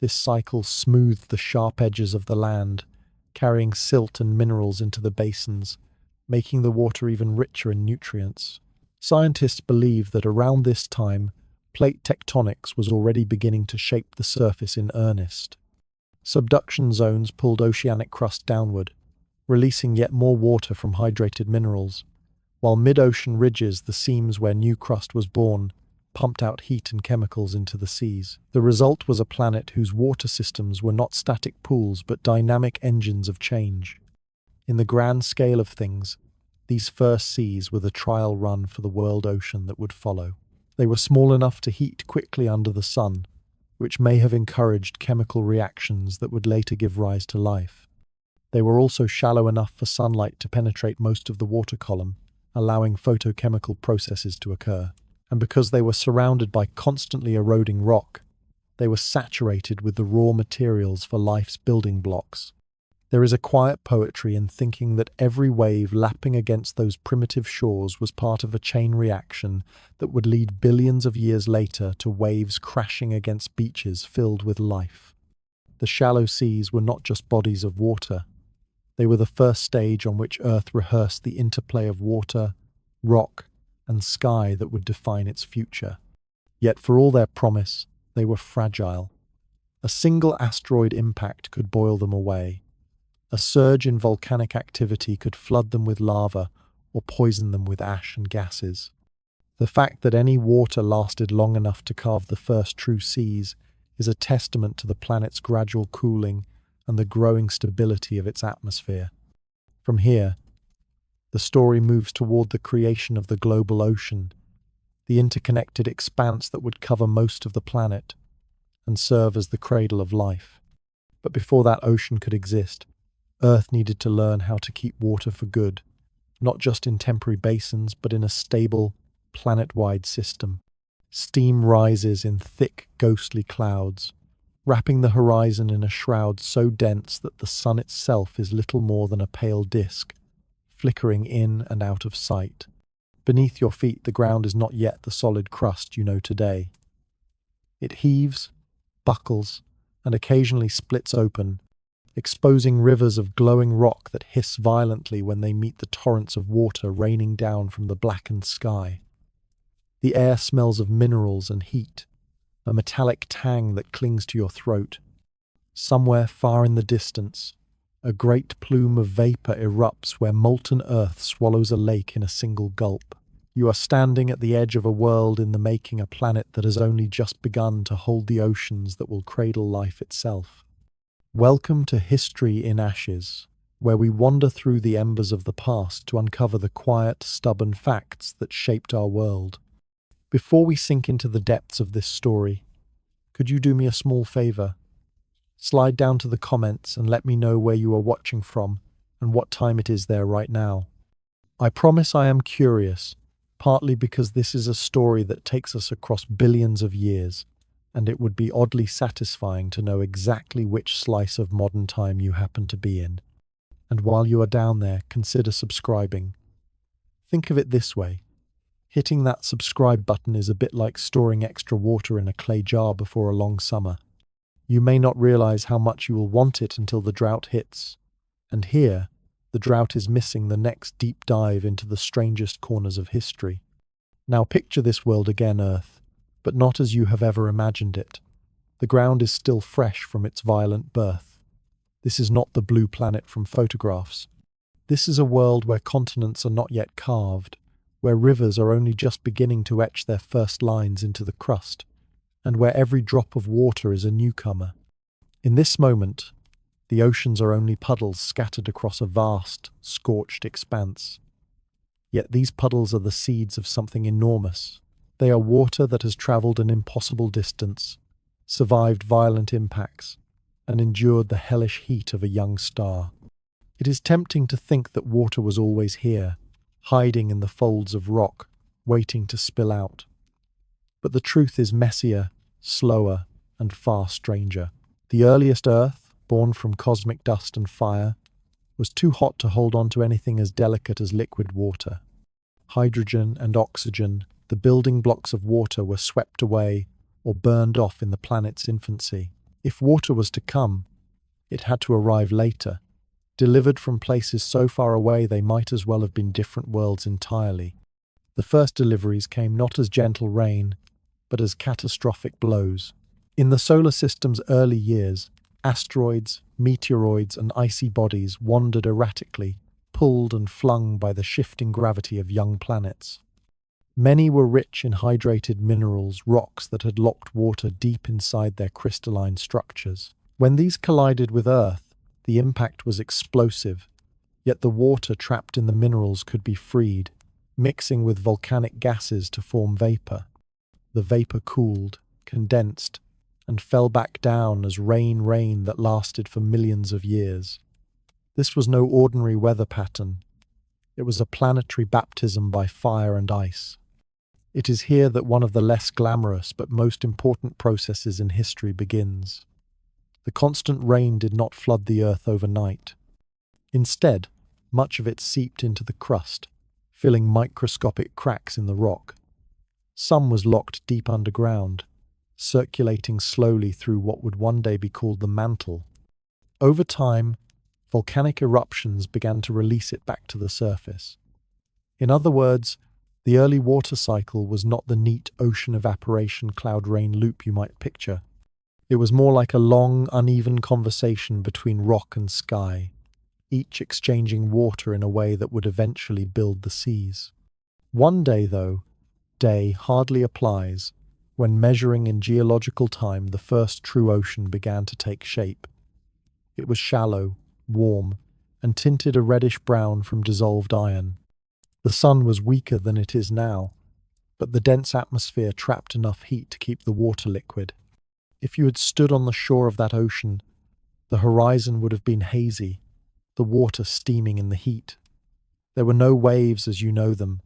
A: This cycle smoothed the sharp edges of the land, carrying silt and minerals into the basins, making the water even richer in nutrients. Scientists believe that around this time, plate tectonics was already beginning to shape the surface in earnest. Subduction zones pulled oceanic crust downward, releasing yet more water from hydrated minerals, while mid-ocean ridges, the seams where new crust was born, pumped out heat and chemicals into the seas. The result was a planet whose water systems were not static pools but dynamic engines of change. In the grand scale of things, these first seas were the trial run for the world ocean that would follow. They were small enough to heat quickly under the sun, which may have encouraged chemical reactions that would later give rise to life. They were also shallow enough for sunlight to penetrate most of the water column, allowing photochemical processes to occur. And because they were surrounded by constantly eroding rock, they were saturated with the raw materials for life's building blocks. There is a quiet poetry in thinking that every wave lapping against those primitive shores was part of a chain reaction that would lead billions of years later to waves crashing against beaches filled with life. The shallow seas were not just bodies of water. They were the first stage on which Earth rehearsed the interplay of water, rock, and sky that would define its future. Yet for all their promise, they were fragile. A single asteroid impact could boil them away. A surge in volcanic activity could flood them with lava or poison them with ash and gases. The fact that any water lasted long enough to carve the first true seas is a testament to the planet's gradual cooling and the growing stability of its atmosphere. From here, the story moves toward the creation of the global ocean, the interconnected expanse that would cover most of the planet and serve as the cradle of life. But before that ocean could exist, Earth needed to learn how to keep water for good, not just in temporary basins, but in a stable, planet-wide system. Steam rises in thick, ghostly clouds, wrapping the horizon in a shroud so dense that the sun itself is little more than a pale disk, flickering in and out of sight. Beneath your feet, the ground is not yet the solid crust you know today. It heaves, buckles, and occasionally splits open, exposing rivers of glowing rock that hiss violently when they meet the torrents of water raining down from the blackened sky. The air smells of minerals and heat, a metallic tang that clings to your throat. Somewhere far in the distance, a great plume of vapor erupts where molten earth swallows a lake in a single gulp. You are standing at the edge of a world in the making, a planet that has only just begun to hold the oceans that will cradle life itself. Welcome to History in Ashes, where we wander through the embers of the past to uncover the quiet, stubborn facts that shaped our world. Before we sink into the depths of this story, could you do me a small favor? Slide down to the comments and let me know where you are watching from and what time it is there right now. I promise I am curious, partly because this is a story that takes us across billions of years, and it would be oddly satisfying to know exactly which slice of modern time you happen to be in. And while you are down there, consider subscribing. Think of it this way. Hitting that subscribe button is a bit like storing extra water in a clay jar before a long summer. You may not realize how much you will want it until the drought hits. And here, the drought is missing the next deep dive into the strangest corners of history. Now picture this world again, Earth, but not as you have ever imagined it. The ground is still fresh from its violent birth. This is not the blue planet from photographs. This is a world where continents are not yet carved, where rivers are only just beginning to etch their first lines into the crust, and where every drop of water is a newcomer. In this moment, the oceans are only puddles scattered across a vast, scorched expanse. Yet these puddles are the seeds of something enormous. They are water that has travelled an impossible distance, survived violent impacts, and endured the hellish heat of a young star. It is tempting to think that water was always here, hiding in the folds of rock, waiting to spill out. But the truth is messier, slower, and far stranger. The earliest Earth, born from cosmic dust and fire, was too hot to hold on to anything as delicate as liquid water. Hydrogen and oxygen, the building blocks of water, were swept away or burned off in the planet's infancy. If water was to come, it had to arrive later, delivered from places so far away they might as well have been different worlds entirely. The first deliveries came not as gentle rain, but as catastrophic blows. In the solar system's early years, asteroids, meteoroids, and icy bodies wandered erratically, pulled and flung by the shifting gravity of young planets. Many were rich in hydrated minerals, rocks that had locked water deep inside their crystalline structures. When these collided with Earth, the impact was explosive, yet the water trapped in the minerals could be freed, mixing with volcanic gases to form vapor. The vapor cooled, condensed, and fell back down as rain that lasted for millions of years. This was no ordinary weather pattern. It was a planetary baptism by fire and ice. It is here that one of the less glamorous but most important processes in history begins. The constant rain did not flood the Earth overnight. Instead, much of it seeped into the crust, filling microscopic cracks in the rock. Some was locked deep underground, circulating slowly through what would one day be called the mantle. Over time, volcanic eruptions began to release it back to the surface. In other words, the early water cycle was not the neat ocean evaporation cloud-rain loop you might picture. It was more like a long, uneven conversation between rock and sky, each exchanging water in a way that would eventually build the seas. One day, though, day hardly applies, when measuring in geological time the first true ocean began to take shape. It was shallow, warm, and tinted a reddish-brown from dissolved iron. The sun was weaker than it is now, but the dense atmosphere trapped enough heat to keep the water liquid. If you had stood on the shore of that ocean, the horizon would have been hazy, the water steaming in the heat. There were no waves as you know them,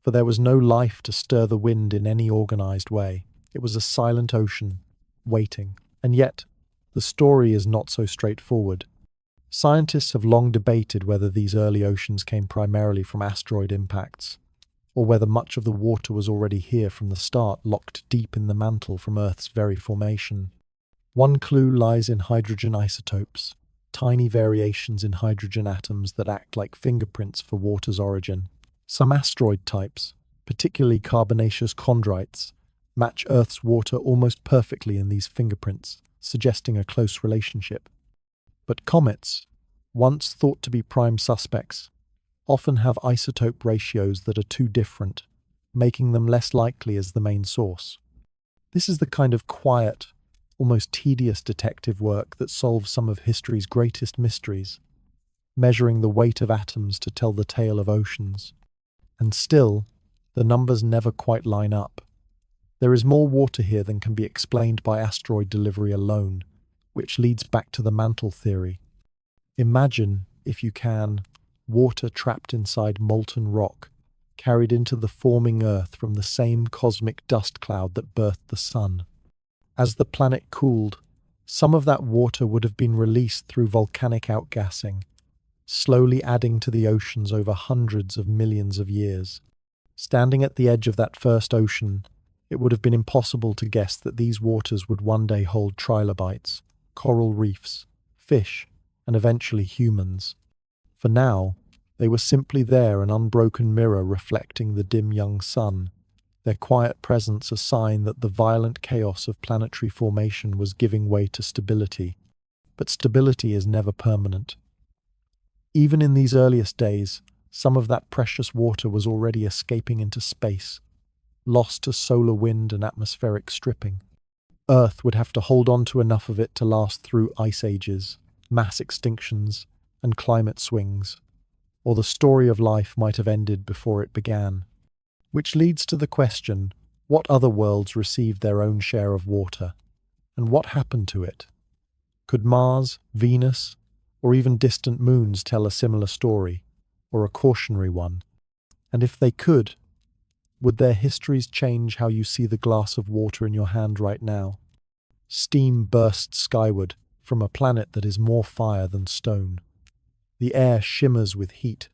A: for there was no life to stir the wind in any organized way. It was a silent ocean, waiting. And yet, the story is not so straightforward. Scientists have long debated whether these early oceans came primarily from asteroid impacts, or whether much of the water was already here from the start, locked deep in the mantle from Earth's very formation. One clue lies in hydrogen isotopes, tiny variations in hydrogen atoms that act like fingerprints for water's origin. Some asteroid types, particularly carbonaceous chondrites, match Earth's water almost perfectly in these fingerprints, suggesting a close relationship. But comets, once thought to be prime suspects, often have isotope ratios that are too different, making them less likely as the main source. This is the kind of quiet, almost tedious detective work that solves some of history's greatest mysteries, measuring the weight of atoms to tell the tale of oceans. And still, the numbers never quite line up. There is more water here than can be explained by asteroid delivery alone, which leads back to the mantle theory. Imagine, if you can, water trapped inside molten rock, carried into the forming Earth from the same cosmic dust cloud that birthed the Sun. As the planet cooled, some of that water would have been released through volcanic outgassing, slowly adding to the oceans over hundreds of millions of years. Standing at the edge of that first ocean, it would have been impossible to guess that these waters would one day hold trilobites, coral reefs, fish, and eventually humans. For now, they were simply there, an unbroken mirror reflecting the dim young sun, their quiet presence a sign that the violent chaos of planetary formation was giving way to stability. But stability is never permanent. Even in these earliest days, some of that precious water was already escaping into space, lost to solar wind and atmospheric stripping. Earth would have to hold on to enough of it to last through ice ages, mass extinctions, and climate swings, or the story of life might have ended before it began. Which leads to the question, what other worlds received their own share of water, and what happened to it? Could Mars, Venus, or even distant moons tell a similar story, or a cautionary one? And if they could, would their histories change how you see the glass of water in your hand right now? Steam bursts skyward from a planet that is more fire than stone. The air shimmers with heat.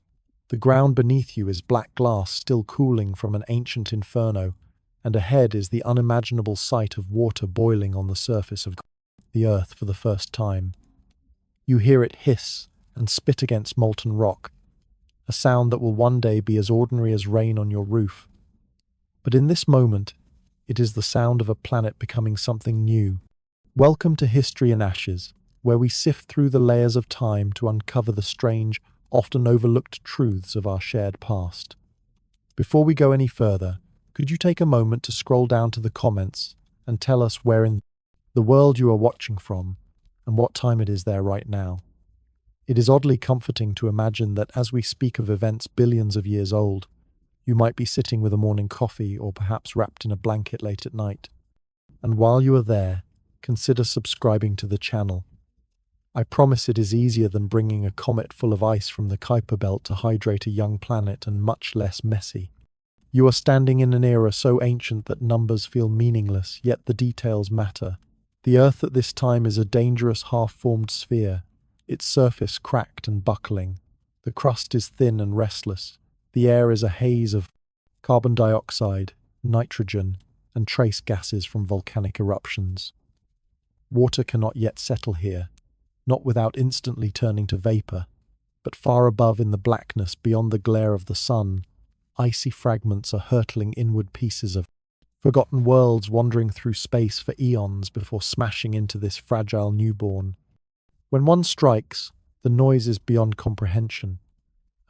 A: The ground beneath you is black glass still cooling from an ancient inferno, and ahead is the unimaginable sight of water boiling on the surface of the Earth for the first time. You hear it hiss and spit against molten rock, a sound that will one day be as ordinary as rain on your roof. But in this moment, it is the sound of a planet becoming something new. Welcome to History in Ashes, where we sift through the layers of time to uncover the strange, often overlooked truths of our shared past. Before we go any further, could you take a moment to scroll down to the comments and tell us where in the world you are watching from and what time it is there right now? It is oddly comforting to imagine that as we speak of events billions of years old, you might be sitting with a morning coffee or perhaps wrapped in a blanket late at night. And while you are there, consider subscribing to the channel. I promise it is easier than bringing a comet full of ice from the Kuiper Belt to hydrate a young planet, and much less messy. You are standing in an era so ancient that numbers feel meaningless, yet the details matter. The Earth at this time is a dangerous half-formed sphere, its surface cracked and buckling. The crust is thin and restless. The air is a haze of carbon dioxide, nitrogen, and trace gases from volcanic eruptions. Water cannot yet settle here, not without instantly turning to vapor, but far above in the blackness beyond the glare of the sun, icy fragments are hurtling inward, pieces of forgotten worlds wandering through space for eons before smashing into this fragile newborn. When one strikes, the noise is beyond comprehension.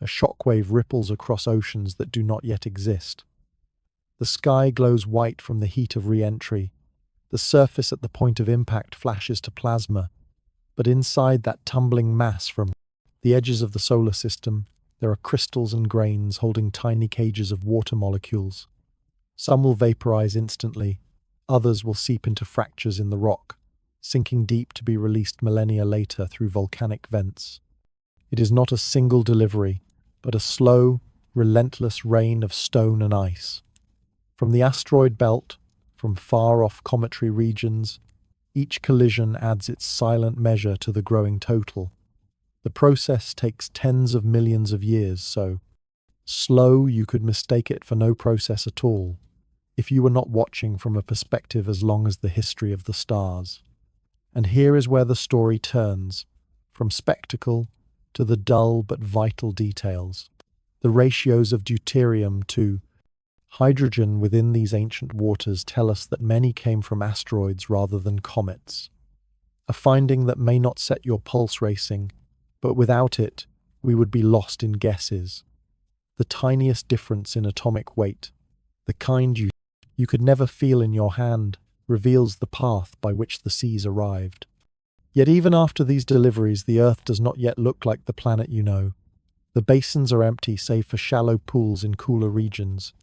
A: A shockwave ripples across oceans that do not yet exist. The sky glows white from the heat of re-entry. The surface at the point of impact flashes to plasma, but inside that tumbling mass from the edges of the solar system, there are crystals and grains holding tiny cages of water molecules. Some will vaporize instantly, others will seep into fractures in the rock, sinking deep to be released millennia later through volcanic vents. It is not a single delivery, but a slow, relentless rain of stone and ice. From the asteroid belt, from far-off cometary regions, each collision adds its silent measure to the growing total. The process takes tens of millions of years, so slow you could mistake it for no process at all, if you were not watching from a perspective as long as the history of the stars. And here is where the story turns, from spectacle to the dull but vital details. The ratios of deuterium to hydrogen within these ancient waters tell us that many came from asteroids rather than comets. A finding that may not set your pulse racing, but without it, we would be lost in guesses. The tiniest difference in atomic weight, the kind you could never feel in your hand, reveals the path by which the seas arrived. Yet even after these deliveries, the Earth does not yet look like the planet you know. The basins are empty save for shallow pools in cooler regions.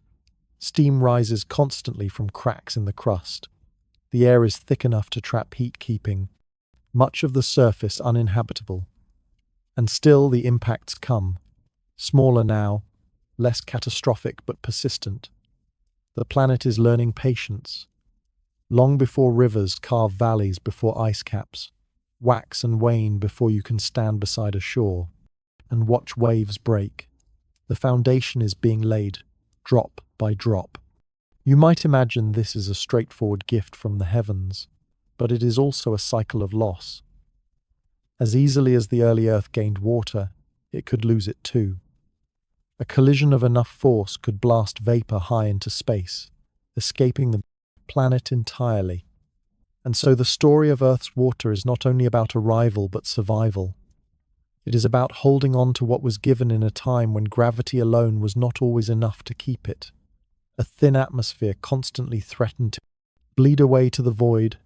A: Steam rises constantly from cracks in the crust. The air is thick enough to trap heat, keeping much of the surface uninhabitable. And still the impacts come. Smaller now, less catastrophic but persistent. The planet is learning patience. Long before rivers carve valleys before ice caps, wax and wane before you can stand beside a shore and watch waves break. The foundation is being laid, drop by drop. You might imagine this is a straightforward gift from the heavens, but it is also a cycle of loss. As easily as the early Earth gained water, it could lose it too. A collision of enough force could blast vapor high into space, escaping the planet entirely. And so the story of Earth's water is not only about arrival but survival. It is about holding on to what was given in a time when gravity alone was not always enough to keep it. A thin atmosphere constantly threatened to bleed away to the void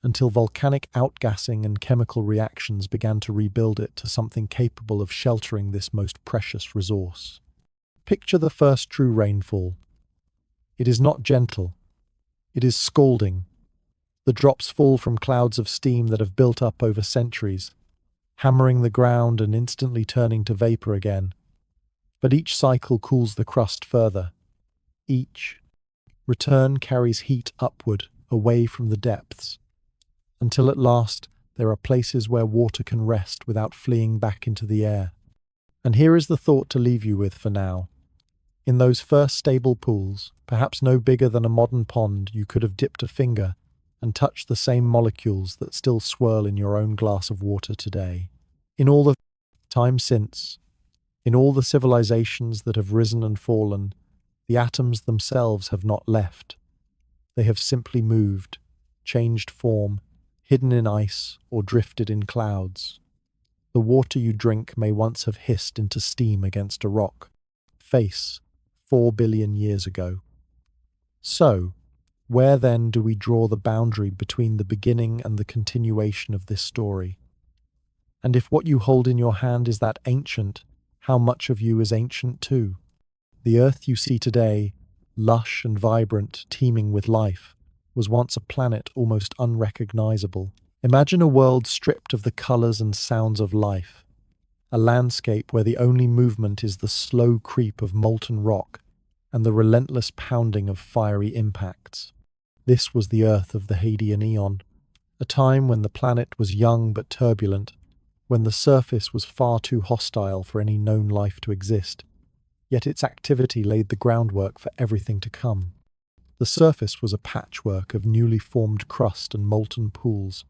A: until volcanic outgassing and chemical reactions began to rebuild it to something capable of sheltering this most precious resource. Picture the first true rainfall. It is not gentle. It is scalding. The drops fall from clouds of steam that have built up over centuries, hammering the ground and instantly turning to vapor again. But each cycle cools the crust further. Each return carries heat upward, away from the depths, until at last there are places where water can rest without fleeing back into the air. And here is the thought to leave you with for now. In those first stable pools, perhaps no bigger than a modern pond, you could have dipped a finger and touched the same molecules that still swirl in your own glass of water today. In all the time since, in all the civilizations that have risen and fallen, the atoms themselves have not left. They have simply moved, changed form, hidden in ice, or drifted in clouds. The water you drink may once have hissed into steam against a rock face 4 billion years ago. So, where then do we draw the boundary between the beginning and the continuation of this story? And if what you hold in your hand is that ancient, how much of you is ancient too? The Earth you see today, lush and vibrant, teeming with life, was once a planet almost unrecognizable. Imagine a world stripped of the colors and sounds of life, a landscape where the only movement is the slow creep of molten rock and the relentless pounding of fiery impacts. This was the Earth of the Hadean Eon, a time when the planet was young but turbulent, when the surface was far too hostile for any known life to exist, yet its activity laid the groundwork for everything to come. The surface was a patchwork of newly formed crust and molten pools.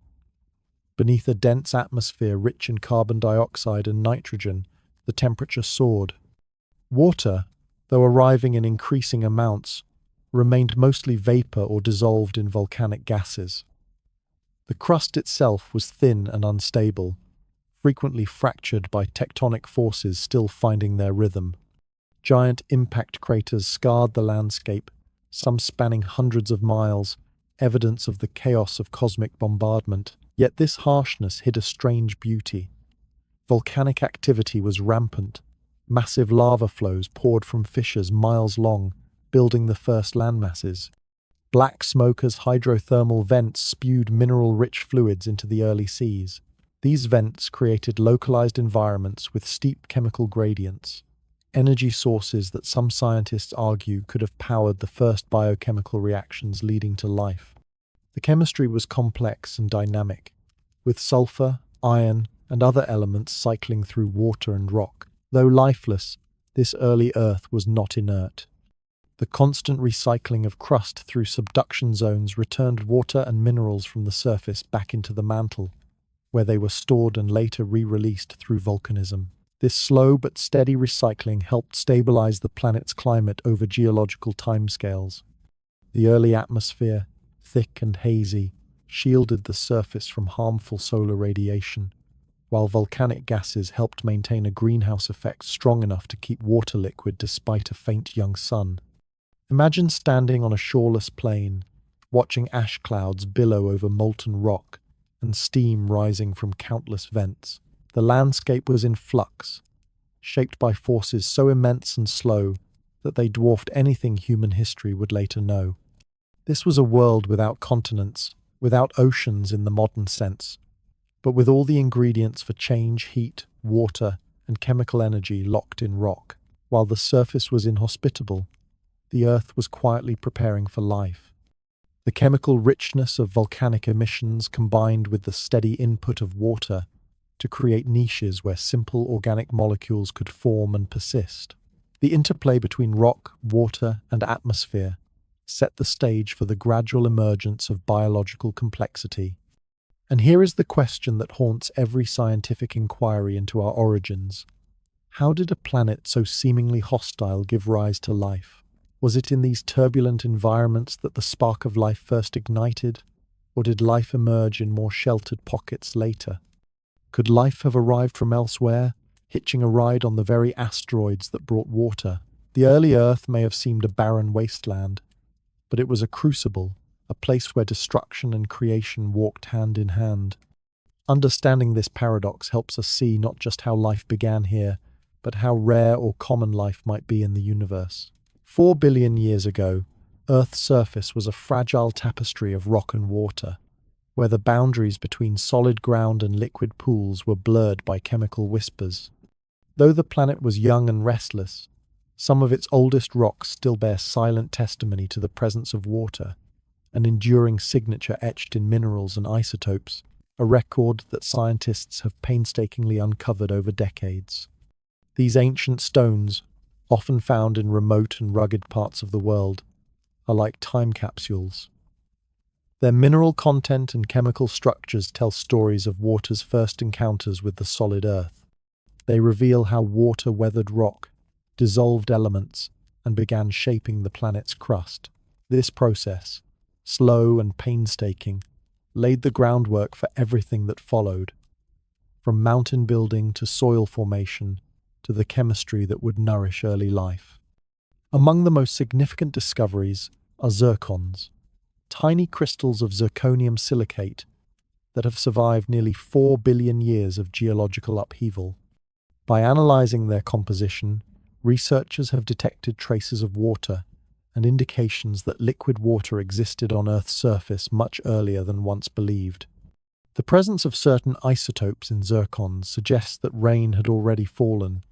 A: Beneath a dense atmosphere rich in carbon dioxide and nitrogen, the temperature soared. Water, though arriving in increasing amounts, remained mostly vapor or dissolved in volcanic gases. The crust itself was thin and unstable, frequently fractured by tectonic forces still finding their rhythm. Giant impact craters scarred the landscape, some spanning hundreds of miles, evidence of the chaos of cosmic bombardment. Yet this harshness hid a strange beauty. Volcanic activity was rampant. Massive lava flows poured from fissures miles long, building the first landmasses. Black smoke as hydrothermal vents spewed mineral-rich fluids into the early seas. These vents created localized environments with steep chemical gradients. energy sources that some scientists argue could have powered the first biochemical reactions leading to life. The chemistry was complex and dynamic, with sulfur, iron, and other elements cycling through water and rock. Though lifeless, this early Earth was not inert. The constant recycling of crust through subduction zones returned water and minerals from the surface back into the mantle, where they were stored and later re-released through volcanism. This slow but steady recycling helped stabilize the planet's climate over geological timescales. The early atmosphere, thick and hazy, shielded the surface from harmful solar radiation, while volcanic gases helped maintain a greenhouse effect strong enough to keep water liquid despite a faint young sun. Imagine standing on a shoreless plain, watching ash clouds billow over molten rock and steam rising from countless vents. The landscape was in flux, shaped by forces so immense and slow that they dwarfed anything human history would later know. This was a world without continents, without oceans in the modern sense, but with all the ingredients for change, heat, water, and chemical energy locked in rock. While the surface was inhospitable, the Earth was quietly preparing for life. The chemical richness of volcanic emissions combined with the steady input of water to create niches where simple organic molecules could form and persist. The interplay between rock, water, and atmosphere set the stage for the gradual emergence of biological complexity. And here is the question that haunts every scientific inquiry into our origins. How did a planet so seemingly hostile give rise to life? Was it in these turbulent environments that the spark of life first ignited, or did life emerge in more sheltered pockets later? Could life have arrived from elsewhere, hitching a ride on the very asteroids that brought water? The early Earth may have seemed a barren wasteland, but it was a crucible, a place where destruction and creation walked hand in hand. Understanding this paradox helps us see not just how life began here, but how rare or common life might be in the universe. 4 billion years ago, Earth's surface was a fragile tapestry of rock and water, where the boundaries between solid ground and liquid pools were blurred by chemical whispers. Though the planet was young and restless, some of its oldest rocks still bear silent testimony to the presence of water, an enduring signature etched in minerals and isotopes, a record that scientists have painstakingly uncovered over decades. These ancient stones, often found in remote and rugged parts of the world, are like time capsules. Their mineral content and chemical structures tell stories of water's first encounters with the solid earth. They reveal how water weathered rock, dissolved elements, and began shaping the planet's crust. This process, slow and painstaking, laid the groundwork for everything that followed, from mountain building to soil formation to the chemistry that would nourish early life. Among the most significant discoveries are zircons, tiny crystals of zirconium silicate that have survived nearly 4 billion years of geological upheaval. By analyzing their composition, researchers have detected traces of water and indications that liquid water existed on Earth's surface much earlier than once believed. The presence of certain isotopes in zircons suggests that rain had already fallen,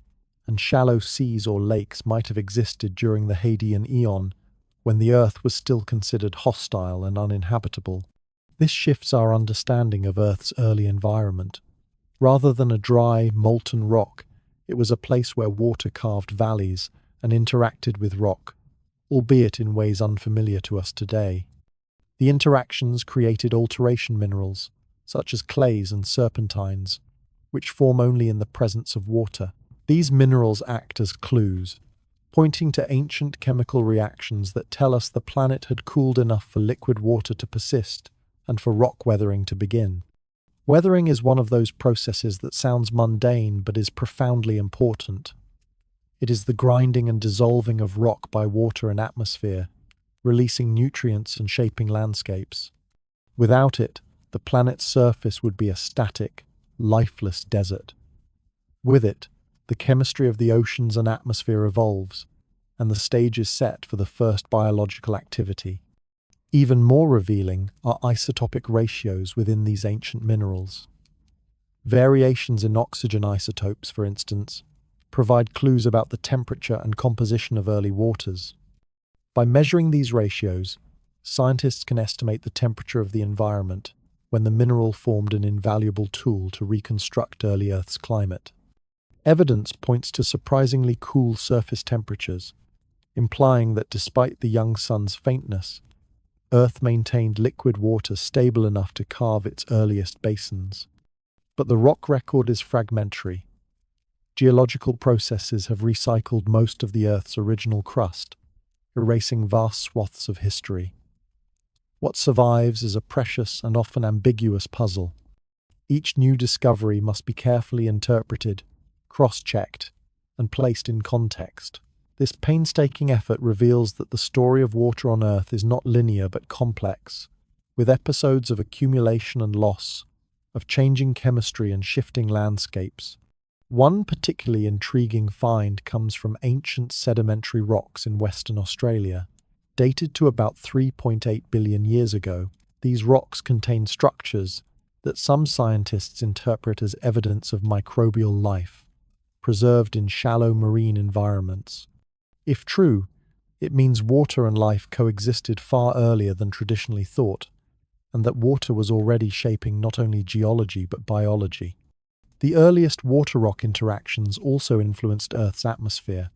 A: and shallow seas or lakes might have existed during the Hadean Eon, when the Earth was still considered hostile and uninhabitable. This shifts our understanding of Earth's early environment. Rather than a dry, molten rock, it was a place where water carved valleys and interacted with rock, albeit in ways unfamiliar to us today. The interactions created alteration minerals, such as clays and serpentines, which form only in the presence of water. These minerals act as clues, pointing to ancient chemical reactions that tell us the planet had cooled enough for liquid water to persist and for rock weathering to begin. Weathering is one of those processes that sounds mundane but is profoundly important. It is the grinding and dissolving of rock by water and atmosphere, releasing nutrients and shaping landscapes. Without it, the planet's surface would be a static, lifeless desert. With it, the chemistry of the oceans and atmosphere evolves, and the stage is set for the first biological activity. Even more revealing are isotopic ratios within these ancient minerals. Variations in oxygen isotopes, for instance, provide clues about the temperature and composition of early waters. By measuring these ratios, scientists can estimate the temperature of the environment when the mineral formed an invaluable tool to reconstruct early Earth's climate. Evidence points to surprisingly cool surface temperatures, implying that despite the young sun's faintness, Earth maintained liquid water stable enough to carve its earliest basins. But the rock record is fragmentary. Geological processes have recycled most of the Earth's original crust, erasing vast swaths of history. What survives is a precious and often ambiguous puzzle. Each new discovery must be carefully interpreted, cross-checked, and placed in context. This painstaking effort reveals that the story of water on Earth is not linear but complex, with episodes of accumulation and loss, of changing chemistry and shifting landscapes. One particularly intriguing find comes from ancient sedimentary rocks in Western Australia. Dated to about 3.8 billion years ago, these rocks contain structures that some scientists interpret as evidence of microbial life, preserved in shallow marine environments. If true, it means water and life coexisted far earlier than traditionally thought, and that water was already shaping not only geology but biology. The earliest water-rock interactions also influenced Earth's atmosphere.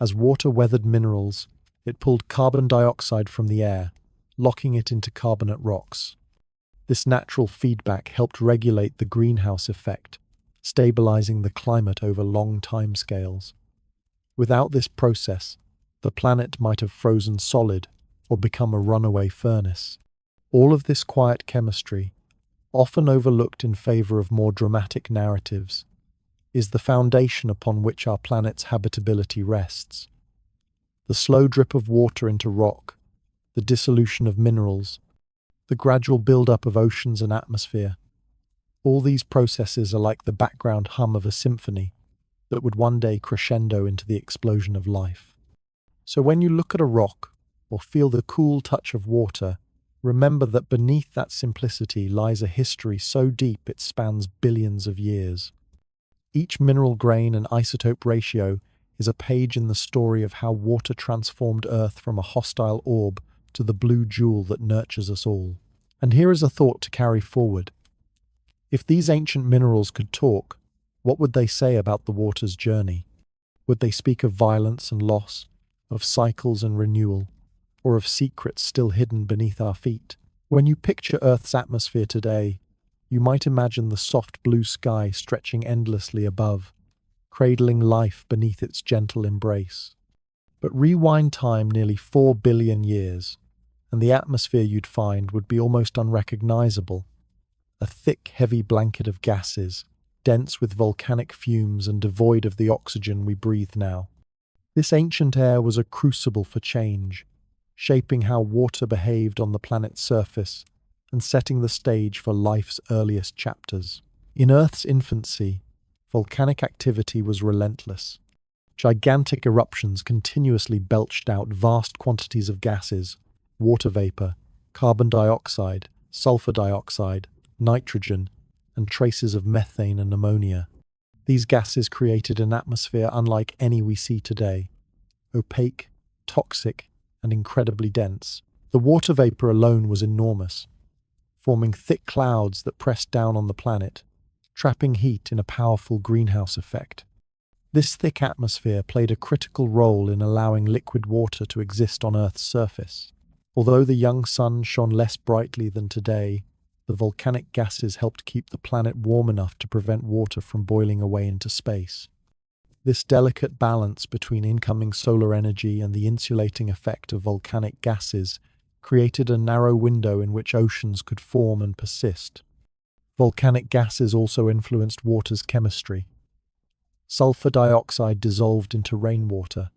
A: As water weathered minerals, it pulled carbon dioxide from the air, locking it into carbonate rocks. This natural feedback helped regulate the greenhouse effect, stabilizing the climate over long timescales. Without this process, the planet might have frozen solid or become a runaway furnace. All of this quiet chemistry, often overlooked in favor of more dramatic narratives, is the foundation upon which our planet's habitability rests. The slow drip of water into rock, the dissolution of minerals, the gradual build-up of oceans and atmosphere, all these processes are like the background hum of a symphony that would one day crescendo into the explosion of life. So when you look at a rock or feel the cool touch of water, remember that beneath that simplicity lies a history so deep it spans billions of years. Each mineral grain and isotope ratio is a page in the story of how water transformed Earth from a hostile orb to the blue jewel that nurtures us all. And here is a thought to carry forward. If these ancient minerals could talk, what would they say about the water's journey? Would they speak of violence and loss, of cycles and renewal, or of secrets still hidden beneath our feet? When you picture Earth's atmosphere today, you might imagine the soft blue sky stretching endlessly above, cradling life beneath its gentle embrace. But rewind time nearly 4 billion years, and the atmosphere you'd find would be almost unrecognizable. A thick, heavy blanket of gases, dense with volcanic fumes and devoid of the oxygen we breathe now. This ancient air was a crucible for change, shaping how water behaved on the planet's surface and setting the stage for life's earliest chapters. In Earth's infancy, volcanic activity was relentless. Gigantic eruptions continuously belched out vast quantities of gases, water vapor, carbon dioxide, sulfur dioxide, nitrogen, and traces of methane and ammonia. These gases created an atmosphere unlike any we see today, opaque, toxic, and incredibly dense. The water vapor alone was enormous, forming thick clouds that pressed down on the planet, trapping heat in a powerful greenhouse effect. This thick atmosphere played a critical role in allowing liquid water to exist on Earth's surface. Although the young sun shone less brightly than today, the volcanic gases helped keep the planet warm enough to prevent water from boiling away into space. This delicate balance between incoming solar energy and the insulating effect of volcanic gases created a narrow window in which oceans could form and persist. Volcanic gases also influenced water's chemistry. Sulfur dioxide dissolved into rainwater,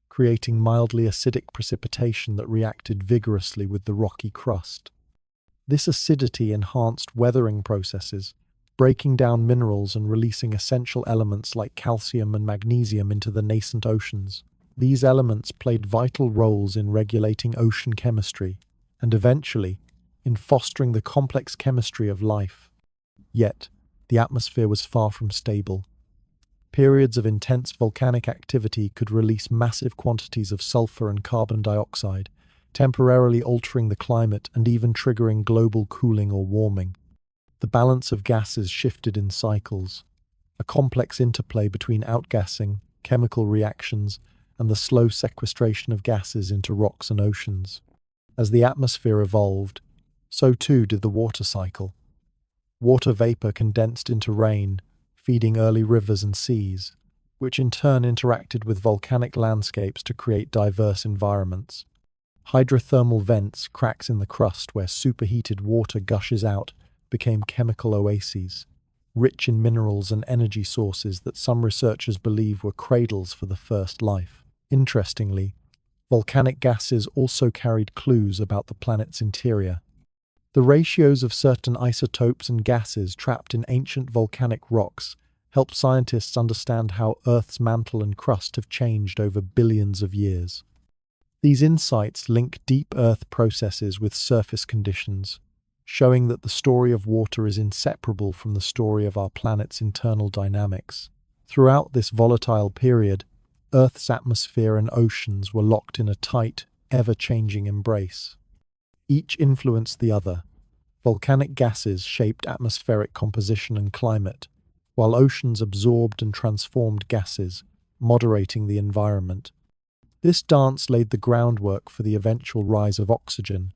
A: creating mildly acidic precipitation that reacted vigorously with the rocky crust. This acidity enhanced weathering processes, breaking down minerals and releasing essential elements like calcium and magnesium into the nascent oceans. These elements played vital roles in regulating ocean chemistry and eventually in fostering the complex chemistry of life. Yet, the atmosphere was far from stable. Periods of intense volcanic activity could release massive quantities of sulfur and carbon dioxide, temporarily altering the climate and even triggering global cooling or warming. The balance of gases shifted in cycles, a complex interplay between outgassing, chemical reactions, and the slow sequestration of gases into rocks and oceans. As the atmosphere evolved, so too did the water cycle. Water vapor condensed into rain, feeding early rivers and seas, which in turn interacted with volcanic landscapes to create diverse environments. Hydrothermal vents, cracks in the crust where superheated water gushes out, became chemical oases, rich in minerals and energy sources that some researchers believe were cradles for the first life. Interestingly, volcanic gases also carried clues about the planet's interior. The ratios of certain isotopes and gases trapped in ancient volcanic rocks helped scientists understand how Earth's mantle and crust have changed over billions of years. These insights link deep Earth processes with surface conditions, showing that the story of water is inseparable from the story of our planet's internal dynamics. Throughout this volatile period, Earth's atmosphere and oceans were locked in a tight, ever-changing embrace. Each influenced the other. Volcanic gases shaped atmospheric composition and climate, while oceans absorbed and transformed gases, moderating the environment. This dance laid the groundwork for the eventual rise of oxygen,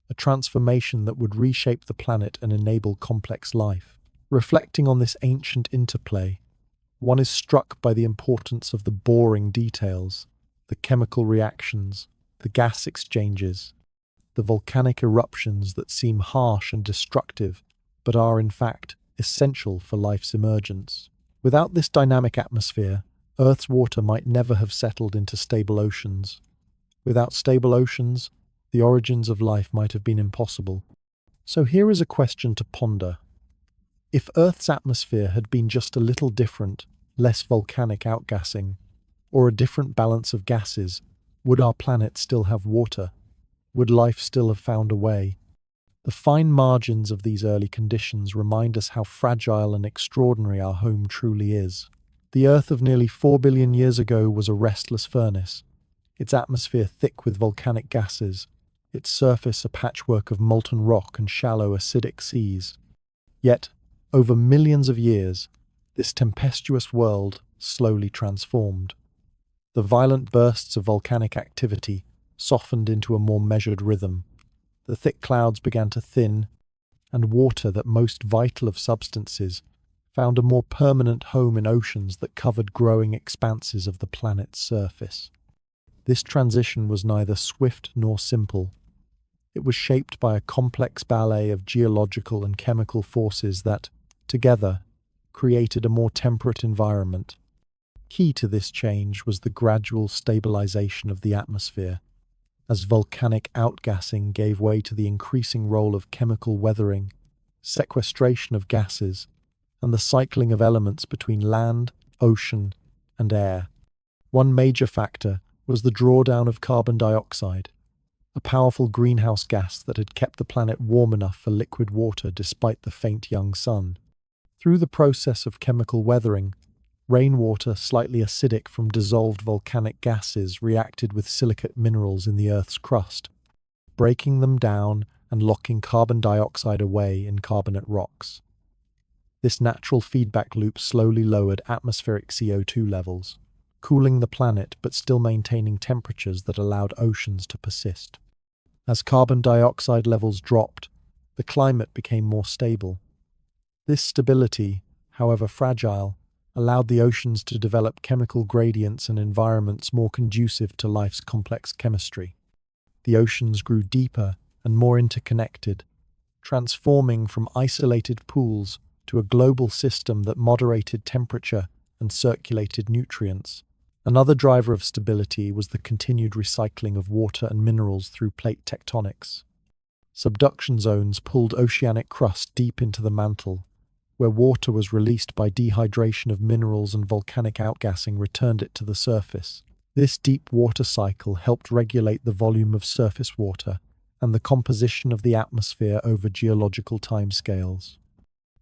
A: a transformation that would reshape the planet and enable complex life. Reflecting on this ancient interplay, one is struck by the importance of the boring details, the chemical reactions, the gas exchanges, the volcanic eruptions that seem harsh and destructive, but are in fact essential for life's emergence. Without this dynamic atmosphere, Earth's water might never have settled into stable oceans. Without stable oceans, the origins of life might have been impossible. So here is a question to ponder. If Earth's atmosphere had been just a little different, less volcanic outgassing, or a different balance of gases, would our planet still have water? Would life still have found a way? The fine margins of these early conditions remind us how fragile and extraordinary our home truly is. The Earth of nearly 4 billion years ago was a restless furnace, its atmosphere thick with volcanic gases, its surface a patchwork of molten rock and shallow acidic seas. Yet, over millions of years, this tempestuous world slowly transformed. The violent bursts of volcanic activity softened into a more measured rhythm. The thick clouds began to thin, and water, that most vital of substances, found a more permanent home in oceans that covered growing expanses of the planet's surface. This transition was neither swift nor simple. It was shaped by a complex ballet of geological and chemical forces that, together, created a more temperate environment. Key to this change was the gradual stabilization of the atmosphere, as volcanic outgassing gave way to the increasing role of chemical weathering, sequestration of gases, and the cycling of elements between land, ocean, and air. One major factor was the drawdown of carbon dioxide, a powerful greenhouse gas that had kept the planet warm enough for liquid water despite the faint young sun. Through the process of chemical weathering, rainwater slightly acidic from dissolved volcanic gases reacted with silicate minerals in the Earth's crust, breaking them down and locking carbon dioxide away in carbonate rocks. This natural feedback loop slowly lowered atmospheric CO2 levels, cooling the planet but still maintaining temperatures that allowed oceans to persist. As carbon dioxide levels dropped, the climate became more stable. This stability, however fragile, allowed the oceans to develop chemical gradients and environments more conducive to life's complex chemistry. The oceans grew deeper and more interconnected, transforming from isolated pools to a global system that moderated temperature and circulated nutrients. Another driver of stability was the continued recycling of water and minerals through plate tectonics. Subduction zones pulled oceanic crust deep into the mantle, where water was released by dehydration of minerals and volcanic outgassing returned it to the surface. This deep water cycle helped regulate the volume of surface water and the composition of the atmosphere over geological timescales.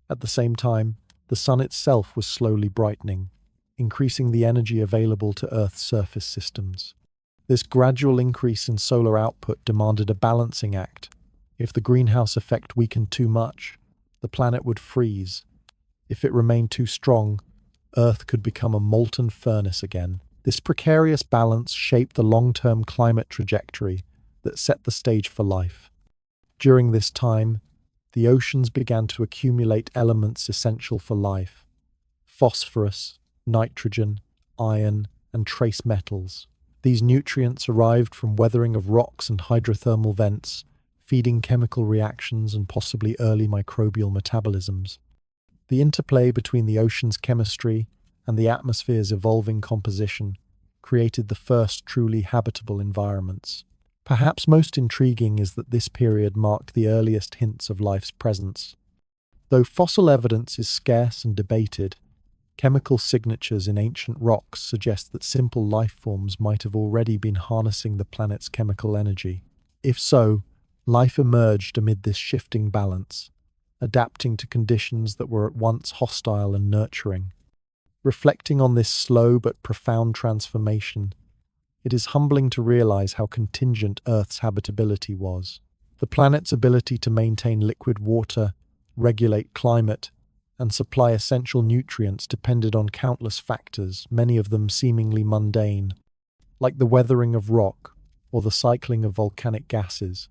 A: At the same time, the sun itself was slowly brightening. increasing the energy available to Earth's surface systems. This gradual increase in solar output demanded a balancing act. If the greenhouse effect weakened too much, the planet would freeze. If it remained too strong, Earth could become a molten furnace again. This precarious balance shaped the long-term climate trajectory that set the stage for life. During this time, the oceans began to accumulate elements essential for life: phosphorus, nitrogen, iron, and trace metals. These nutrients arrived from weathering of rocks and hydrothermal vents, feeding chemical reactions and possibly early microbial metabolisms. The interplay between the ocean's chemistry and the atmosphere's evolving composition created the first truly habitable environments. Perhaps most intriguing is that this period marked the earliest hints of life's presence. Though fossil evidence is scarce and debated, chemical signatures in ancient rocks suggest that simple life forms might have already been harnessing the planet's chemical energy. If so, life emerged amid this shifting balance, adapting to conditions that were at once hostile and nurturing. Reflecting on this slow but profound transformation, it is humbling to realize how contingent Earth's habitability was. The planet's ability to maintain liquid water, regulate climate, and supply essential nutrients depended on countless factors, many of them seemingly mundane, like the weathering of rock or the cycling of volcanic gases.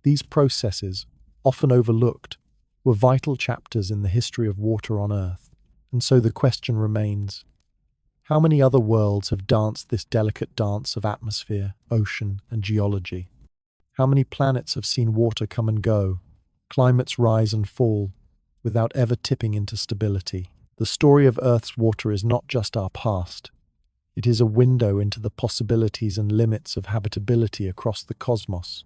A: These processes, often overlooked, were vital chapters in the history of water on Earth. And so the question remains, how many other worlds have danced this delicate dance of atmosphere, ocean, and geology? How many planets have seen water come and go, climates rise and fall, without ever tipping into stability? The story of Earth's water is not just our past. It is a window into the possibilities and limits of habitability across the cosmos.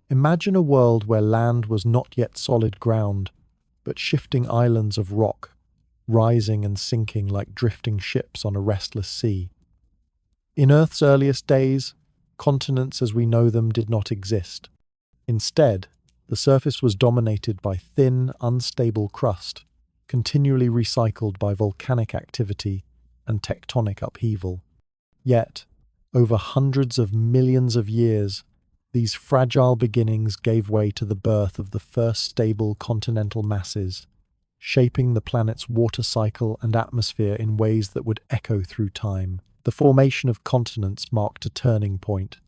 A: Imagine a world where land was not yet solid ground, but shifting islands of rock, rising and sinking like drifting ships on a restless sea. In Earth's earliest days, continents as we know them did not exist. Instead, the surface was dominated by thin, unstable crust, continually recycled by volcanic activity and tectonic upheaval. Yet, over hundreds of millions of years, these fragile beginnings gave way to the birth of the first stable continental masses, shaping the planet's water cycle and atmosphere in ways that would echo through time. The formation of continents marked a turning point.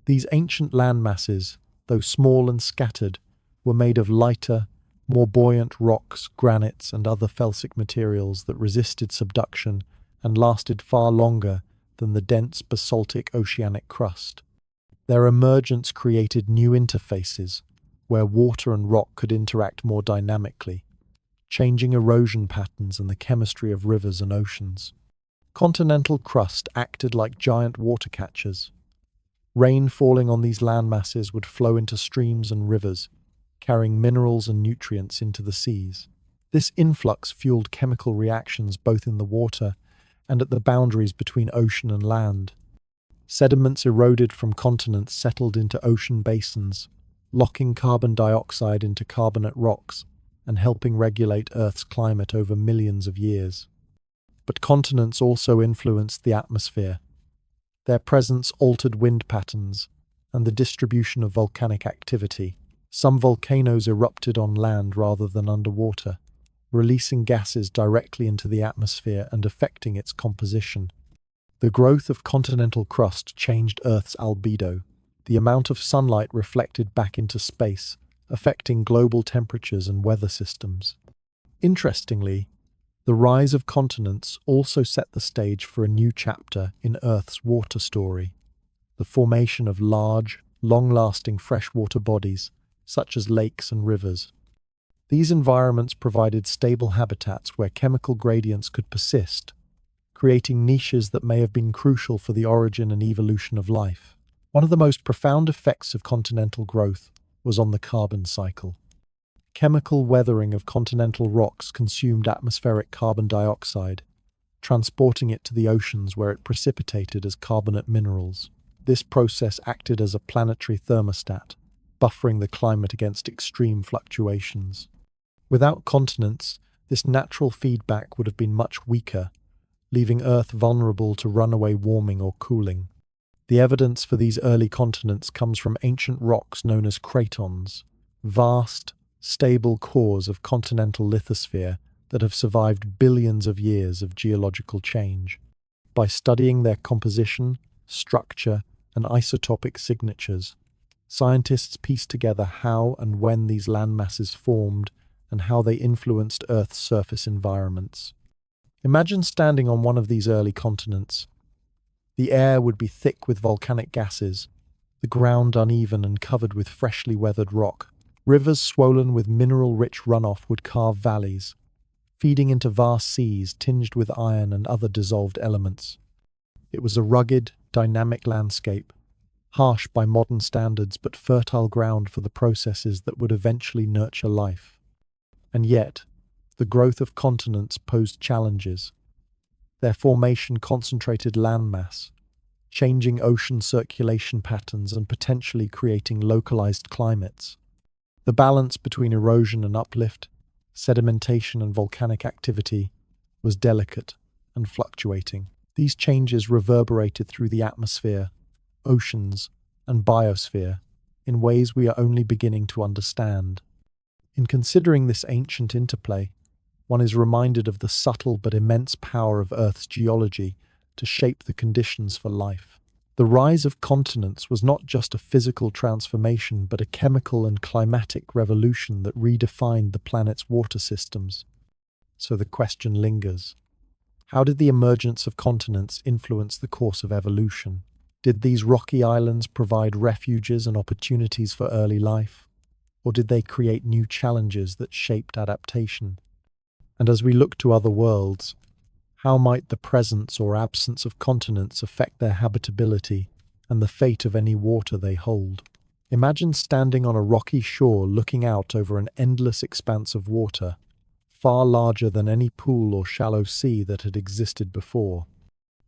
A: These ancient landmasses, though small and scattered, were made of lighter, more buoyant rocks, granites, and other felsic materials that resisted subduction and lasted far longer than the dense basaltic oceanic crust. Their emergence created new interfaces, where water and rock could interact more dynamically, changing erosion patterns and the chemistry of rivers and oceans. Continental crust acted like giant water catchers. Rain falling on these landmasses would flow into streams and rivers, carrying minerals and nutrients into the seas. This influx fueled chemical reactions both in the water and at the boundaries between ocean and land. Sediments eroded from continents settled into ocean basins, locking carbon dioxide into carbonate rocks and helping regulate Earth's climate over millions of years. But continents also influenced the atmosphere. Their presence altered wind patterns and the distribution of volcanic activity. Some volcanoes erupted on land rather than underwater, releasing gases directly into the atmosphere and affecting its composition. The growth of continental crust changed Earth's albedo, the amount of sunlight reflected back into space, affecting global temperatures and weather systems. Interestingly, the rise of continents also set the stage for a new chapter in Earth's water story: the formation of large, long-lasting freshwater bodies, such as lakes and rivers. These environments provided stable habitats where chemical gradients could persist, creating niches that may have been crucial for the origin and evolution of life. One of the most profound effects of continental growth was on the carbon cycle. Chemical weathering of continental rocks consumed atmospheric carbon dioxide, transporting it to the oceans where it precipitated as carbonate minerals. This process acted as a planetary thermostat, buffering the climate against extreme fluctuations. Without continents, this natural feedback would have been much weaker, leaving Earth vulnerable to runaway warming or cooling. The evidence for these early continents comes from ancient rocks known as cratons, vast, stable cores of continental lithosphere that have survived billions of years of geological change. By studying their composition, structure, and isotopic signatures, scientists piece together how and when these landmasses formed and how they influenced Earth's surface environments. Imagine standing on one of these early continents. The air would be thick with volcanic gases, the ground uneven and covered with freshly weathered rock. Rivers swollen with mineral-rich runoff would carve valleys, feeding into vast seas tinged with iron and other dissolved elements. It was a rugged, dynamic landscape, harsh by modern standards but fertile ground for the processes that would eventually nurture life. And yet, the growth of continents posed challenges. Their formation concentrated landmass, changing ocean circulation patterns and potentially creating localized climates. The balance between erosion and uplift, sedimentation and volcanic activity, was delicate and fluctuating. These changes reverberated through the atmosphere, oceans, and biosphere in ways we are only beginning to understand. In considering this ancient interplay, one is reminded of the subtle but immense power of Earth's geology to shape the conditions for life. The rise of continents was not just a physical transformation but a chemical and climatic revolution that redefined the planet's water systems. So the question lingers: how did the emergence of continents influence the course of evolution? Did these rocky islands provide refuges and opportunities for early life? Or did they create new challenges that shaped adaptation? And as we look to other worlds, how might the presence or absence of continents affect their habitability and the fate of any water they hold? Imagine standing on a rocky shore looking out over an endless expanse of water, far larger than any pool or shallow sea that had existed before.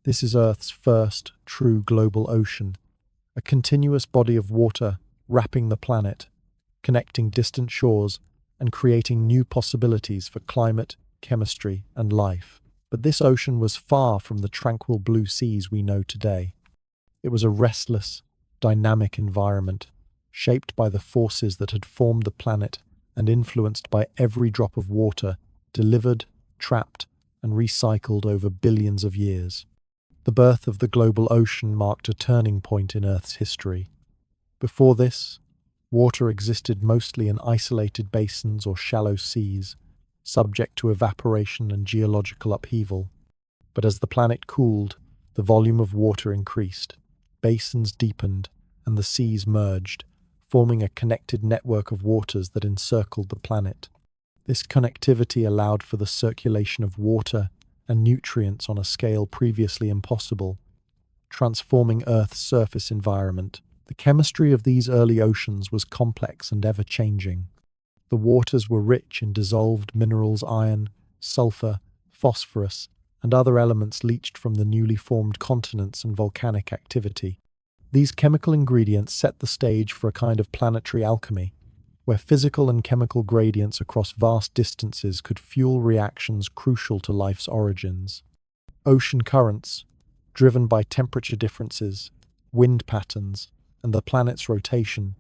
A: This is Earth's first true global ocean, a continuous body of water wrapping the planet, connecting distant shores and creating new possibilities for climate, chemistry, and life. But this ocean was far from the tranquil blue seas we know today. It was a restless, dynamic environment, shaped by the forces that had formed the planet and influenced by every drop of water delivered, trapped, and recycled over billions of years. The birth of the global ocean marked a turning point in Earth's history. Before this, water existed mostly in isolated basins or shallow seas, subject to evaporation and geological upheaval. But as the planet cooled, the volume of water increased, basins deepened, and the seas merged, forming a connected network of waters that encircled the planet. This connectivity allowed for the circulation of water and nutrients on a scale previously impossible, transforming Earth's surface environment. The chemistry of these early oceans was complex and ever-changing. The waters were rich in dissolved minerals, iron, sulfur, phosphorus, and other elements leached from the newly formed continents and volcanic activity. These chemical ingredients set the stage for a kind of planetary alchemy, where physical and chemical gradients across vast distances could fuel reactions crucial to life's origins. Ocean currents, driven by temperature differences, wind patterns, and the planet's rotation,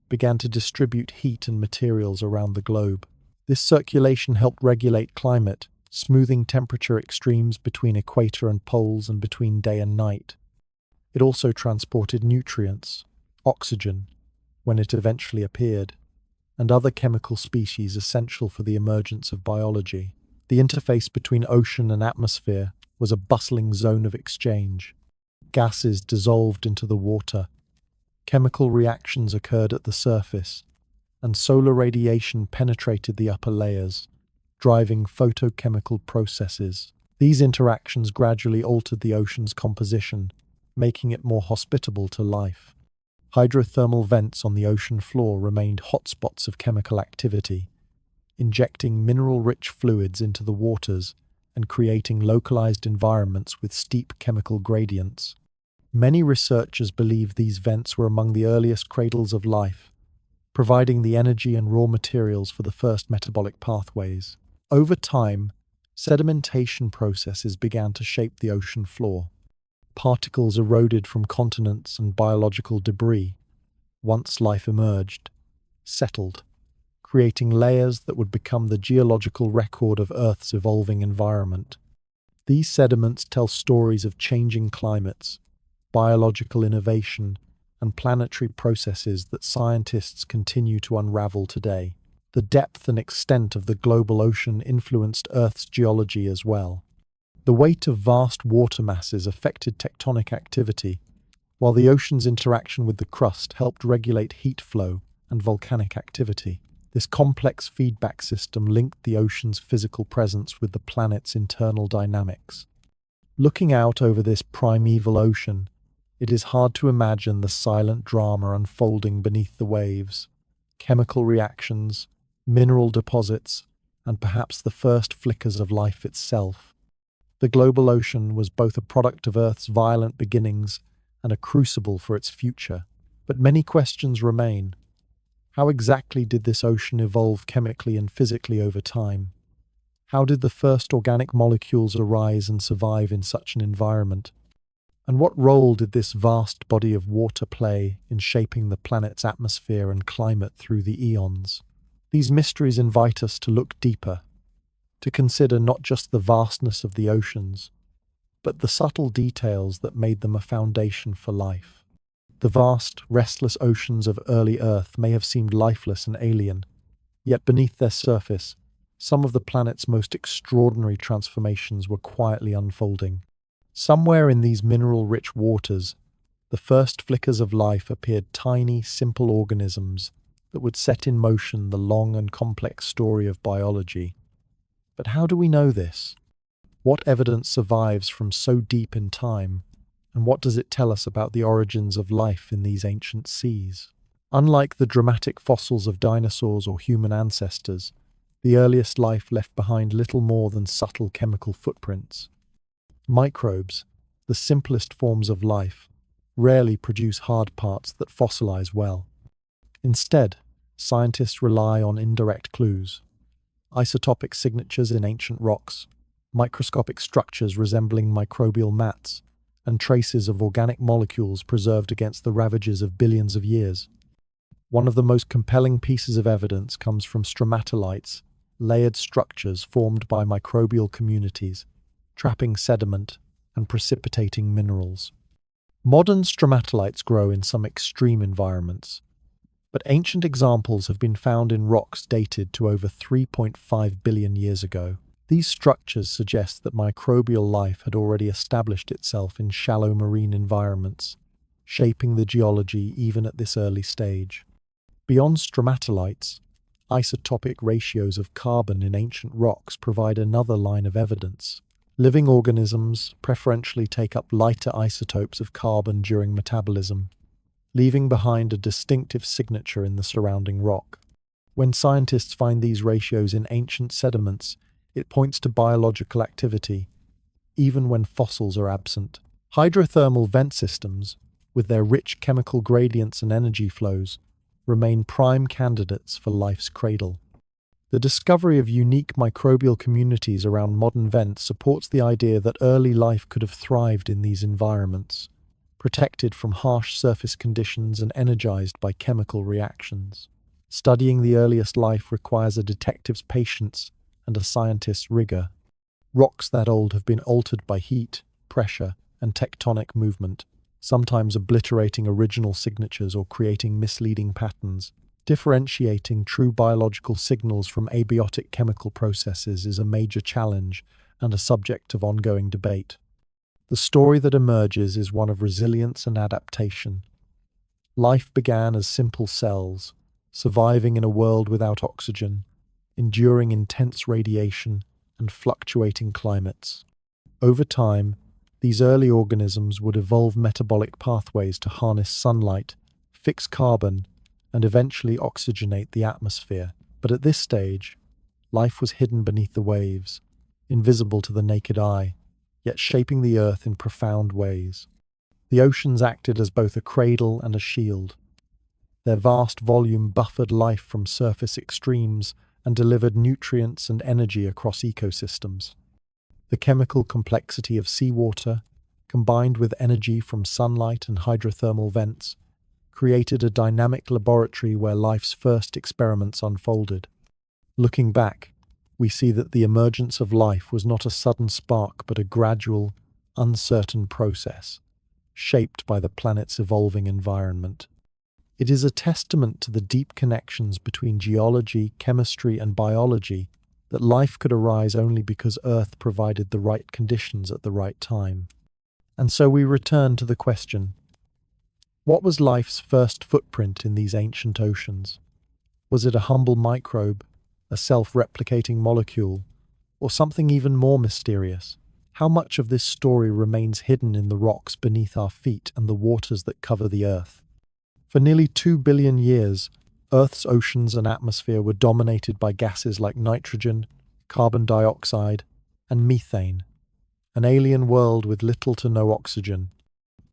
A: began to distribute heat and materials around the globe. This circulation helped regulate climate, smoothing temperature extremes between equator and poles and between day and night. It also transported nutrients, oxygen, when it eventually appeared, and other chemical species essential for the emergence of biology. The interface between ocean and atmosphere was a bustling zone of exchange. Gases dissolved into the water, chemical reactions occurred at the surface, and solar radiation penetrated the upper layers, driving photochemical processes. These interactions gradually altered the ocean's composition, making it more hospitable to life. Hydrothermal vents on the ocean floor remained hotspots of chemical activity, injecting mineral-rich fluids into the waters and creating localized environments with steep chemical gradients. Many researchers believe these vents were among the earliest cradles of life, providing the energy and raw materials for the first metabolic pathways. Over time, Sedimentation processes began to shape the ocean floor. Particles eroded from continents and biological debris. Once life emerged, settled, creating layers that would become the geological record of Earth's evolving environment. These sediments tell stories of changing climates, biological innovation, and planetary processes that scientists continue to unravel today. The depth and extent of the global ocean influenced Earth's geology as well. The weight of vast water masses affected tectonic activity, while the ocean's interaction with the crust helped regulate heat flow and volcanic activity. This complex feedback system linked the ocean's physical presence with the planet's internal dynamics. Looking out over this primeval ocean, it is hard to imagine the silent drama unfolding beneath the waves. Chemical reactions, mineral deposits, and perhaps the first flickers of life itself. The global ocean was both a product of Earth's violent beginnings and a crucible for its future. But many questions remain. How exactly did this ocean evolve chemically and physically over time? How did the first organic molecules arise and survive in such an environment? And what role did this vast body of water play in shaping the planet's atmosphere and climate through the eons? These mysteries invite us to look deeper, to consider not just the vastness of the oceans, but the subtle details that made them a foundation for life. The vast, restless oceans of early Earth may have seemed lifeless and alien, yet beneath their surface, some of the planet's most extraordinary transformations were quietly unfolding. Somewhere in these mineral-rich waters, the first flickers of life appeared tiny, simple organisms that would set in motion the long and complex story of biology. But how do we know this? What evidence survives from so deep in time, and what does it tell us about the origins of life in these ancient seas? Unlike the dramatic fossils of dinosaurs or human ancestors, the earliest life left behind little more than subtle chemical footprints. Microbes, the simplest forms of life, rarely produce hard parts that fossilize well. Instead, scientists rely on indirect clues: isotopic signatures in ancient rocks, microscopic structures resembling microbial mats, and traces of organic molecules preserved against the ravages of billions of years. One of the most compelling pieces of evidence comes from stromatolites, layered structures formed by microbial communities, trapping sediment and precipitating minerals. Modern stromatolites grow in some extreme environments, but ancient examples have been found in rocks dated to over 3.5 billion years ago. These structures suggest that microbial life had already established itself in shallow marine environments, shaping the geology even at this early stage. Beyond stromatolites, isotopic ratios of carbon in ancient rocks provide another line of evidence. Living organisms preferentially take up lighter isotopes of carbon during metabolism, leaving behind a distinctive signature in the surrounding rock. When scientists find these ratios in ancient sediments, it points to biological activity, even when fossils are absent. Hydrothermal vent systems, with their rich chemical gradients and energy flows, remain prime candidates for life's cradle. The discovery of unique microbial communities around modern vents supports the idea that early life could have thrived in these environments, protected from harsh surface conditions and energized by chemical reactions. Studying the earliest life requires a detective's patience and a scientist's rigor. Rocks that old have been altered by heat, pressure, and tectonic movement, sometimes obliterating original signatures or creating misleading patterns. Differentiating true biological signals from abiotic chemical processes is a major challenge and a subject of ongoing debate. The story that emerges is one of resilience and adaptation. Life began as simple cells, surviving in a world without oxygen, enduring intense radiation and fluctuating climates. Over time, these early organisms would evolve metabolic pathways to harness sunlight, fix carbon, and eventually oxygenate the atmosphere. But at this stage, life was hidden beneath the waves, invisible to the naked eye, yet shaping the earth in profound ways. The oceans acted as both a cradle and a shield. Their vast volume buffered life from surface extremes and delivered nutrients and energy across ecosystems. The chemical complexity of seawater, combined with energy from sunlight and hydrothermal vents, created a dynamic laboratory where life's first experiments unfolded. Looking back, we see that the emergence of life was not a sudden spark but a gradual, uncertain process, shaped by the planet's evolving environment. It is a testament to the deep connections between geology, chemistry, and biology that life could arise only because Earth provided the right conditions at the right time. And so we return to the question, what was life's first footprint in these ancient oceans? Was it a humble microbe, a self-replicating molecule, or something even more mysterious? How much of this story remains hidden in the rocks beneath our feet and the waters that cover the Earth? For nearly 2 billion years, Earth's oceans and atmosphere were dominated by gases like nitrogen, carbon dioxide, and methane, an alien world with little to no oxygen.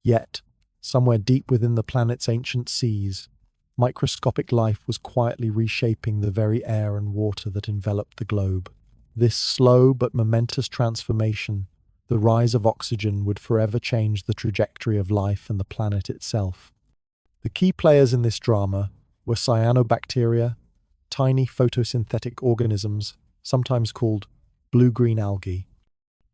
A: Yet, somewhere deep within the planet's ancient seas, microscopic life was quietly reshaping the very air and water that enveloped the globe. This slow but momentous transformation, the rise of oxygen, would forever change the trajectory of life and the planet itself. The key players in this drama were cyanobacteria, tiny photosynthetic organisms, sometimes called blue-green algae.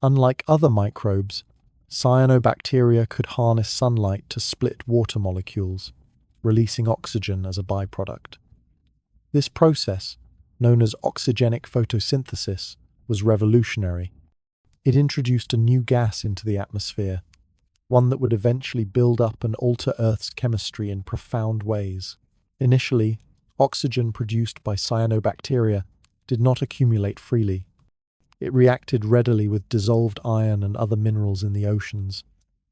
A: Unlike other microbes, cyanobacteria could harness sunlight to split water molecules, releasing oxygen as a byproduct. This process, known as oxygenic photosynthesis, was revolutionary. It introduced a new gas into the atmosphere, one that would eventually build up and alter Earth's chemistry in profound ways. Initially, oxygen produced by cyanobacteria did not accumulate freely. It reacted readily with dissolved iron and other minerals in the oceans,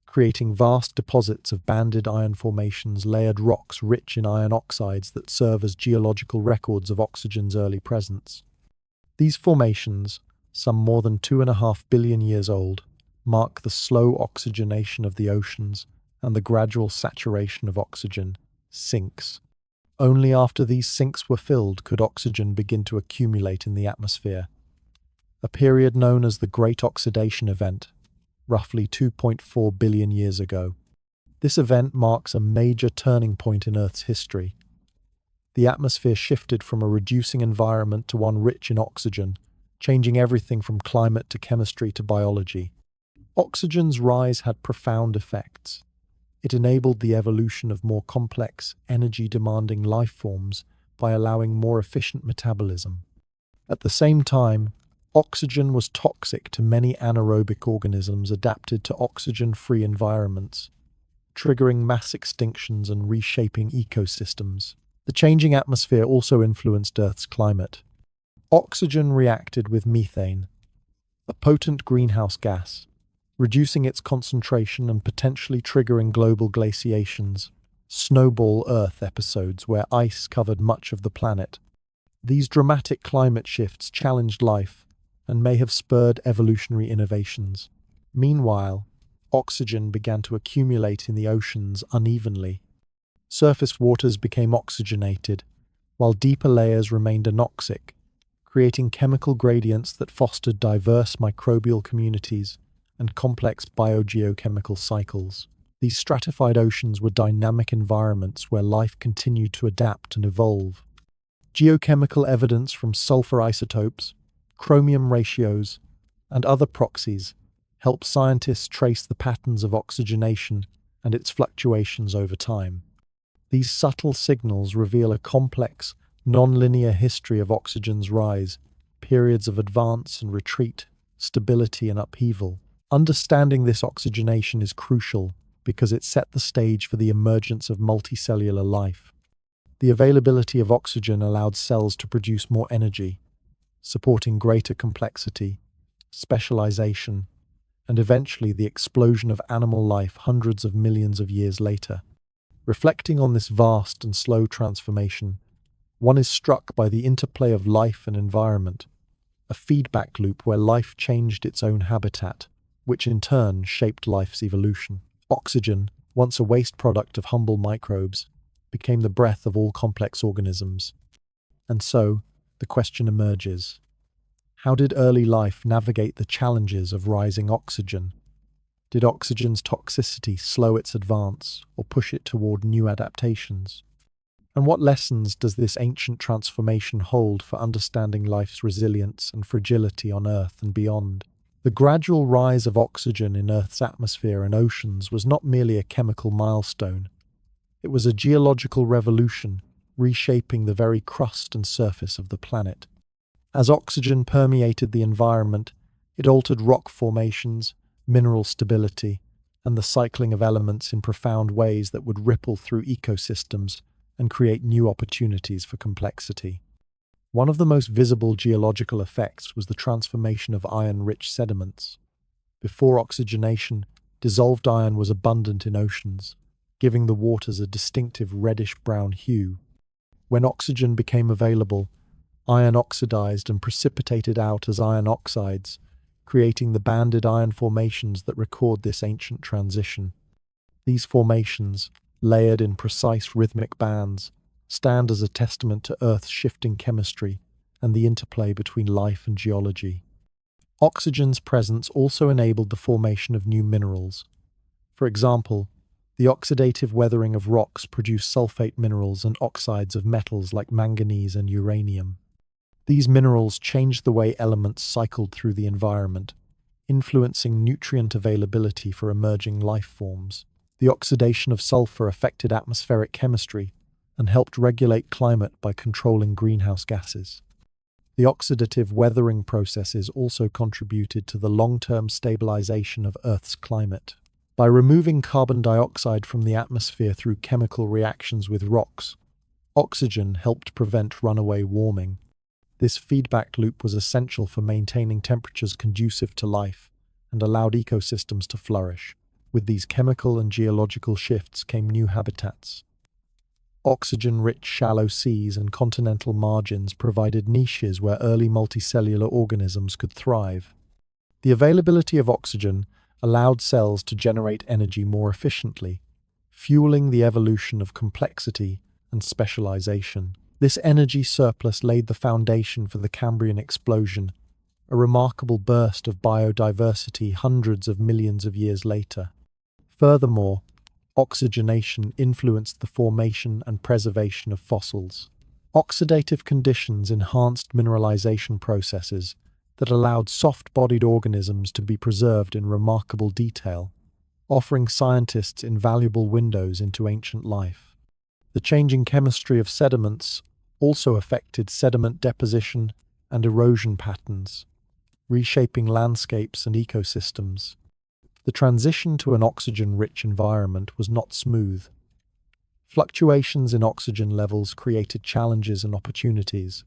A: creating vast deposits of banded iron formations, layered rocks rich in iron oxides that serve as geological records of oxygen's early presence. These formations, some more than 2.5 billion years old, mark the slow oxygenation of the oceans and the gradual saturation of oxygen, sinks. Only after these sinks were filled could oxygen begin to accumulate in the atmosphere, a period known as the Great Oxidation Event, roughly 2.4 billion years ago. This event marks a major turning point in Earth's history. The atmosphere shifted from a reducing environment to one rich in oxygen, changing everything from climate to chemistry to biology. Oxygen's rise had profound effects. It enabled the evolution of more complex, energy-demanding life forms by allowing more efficient metabolism. At the same time, oxygen was toxic to many anaerobic organisms adapted to oxygen-free environments, triggering mass extinctions and reshaping ecosystems. The changing atmosphere also influenced Earth's climate. Oxygen reacted with methane, a potent greenhouse gas, reducing its concentration and potentially triggering global glaciations, snowball Earth episodes where ice covered much of the planet. These dramatic climate shifts challenged life and may have spurred evolutionary innovations. Meanwhile, oxygen began to accumulate in the oceans unevenly. Surface waters became oxygenated, while deeper layers remained anoxic, creating chemical gradients that fostered diverse microbial communities and complex biogeochemical cycles. These stratified oceans were dynamic environments where life continued to adapt and evolve. Geochemical evidence from sulfur isotopes, chromium ratios, and other proxies help scientists trace the patterns of oxygenation and its fluctuations over time. These subtle signals reveal a complex, non-linear history of oxygen's rise, periods of advance and retreat, stability and upheaval. Understanding this oxygenation is crucial because it set the stage for the emergence of multicellular life. The availability of oxygen allowed cells to produce more energy, supporting greater complexity, specialization, and eventually the explosion of animal life hundreds of millions of years later. Reflecting on this vast and slow transformation, one is struck by the interplay of life and environment, a feedback loop where life changed its own habitat, which in turn shaped life's evolution. Oxygen, once a waste product of humble microbes, became the breath of all complex organisms. And so, the question emerges, How did early life navigate the challenges of rising oxygen? Did oxygen's toxicity slow its advance or push it toward new adaptations? And what lessons does this ancient transformation hold for understanding life's resilience and fragility on Earth and beyond? The gradual rise of oxygen in Earth's atmosphere and oceans was not merely a chemical milestone. It was a geological revolution, reshaping the very crust and surface of the planet. As oxygen permeated the environment, it altered rock formations, mineral stability, and the cycling of elements in profound ways that would ripple through ecosystems and create new opportunities for complexity. One of the most visible geological effects was the transformation of iron-rich sediments. Before oxygenation, dissolved iron was abundant in oceans, giving the waters a distinctive reddish-brown hue. When oxygen became available, iron oxidized and precipitated out as iron oxides, creating the banded iron formations that record this ancient transition. These formations, layered in precise rhythmic bands, stand as a testament to Earth's shifting chemistry and the interplay between life and geology. Oxygen's presence also enabled the formation of new minerals. For example, the oxidative weathering of rocks produced sulfate minerals and oxides of metals like manganese and uranium. These minerals changed the way elements cycled through the environment, influencing nutrient availability for emerging life forms. The oxidation of sulfur affected atmospheric chemistry and helped regulate climate by controlling greenhouse gases. The oxidative weathering processes also contributed to the long-term stabilization of Earth's climate. By removing carbon dioxide from the atmosphere through chemical reactions with rocks, oxygen helped prevent runaway warming. This feedback loop was essential for maintaining temperatures conducive to life and allowed ecosystems to flourish. With these chemical and geological shifts came new habitats. Oxygen-rich shallow seas and continental margins provided niches where early multicellular organisms could thrive. The availability of oxygen allowed cells to generate energy more efficiently, fueling the evolution of complexity and specialization. This energy surplus laid the foundation for the Cambrian explosion, a remarkable burst of biodiversity hundreds of millions of years later. Furthermore, oxygenation influenced the formation and preservation of fossils. Oxidative conditions enhanced mineralization processes that allowed soft-bodied organisms to be preserved in remarkable detail, offering scientists invaluable windows into ancient life. The changing chemistry of sediments also affected sediment deposition and erosion patterns, reshaping landscapes and ecosystems. The transition to an oxygen-rich environment was not smooth. Fluctuations in oxygen levels created challenges and opportunities,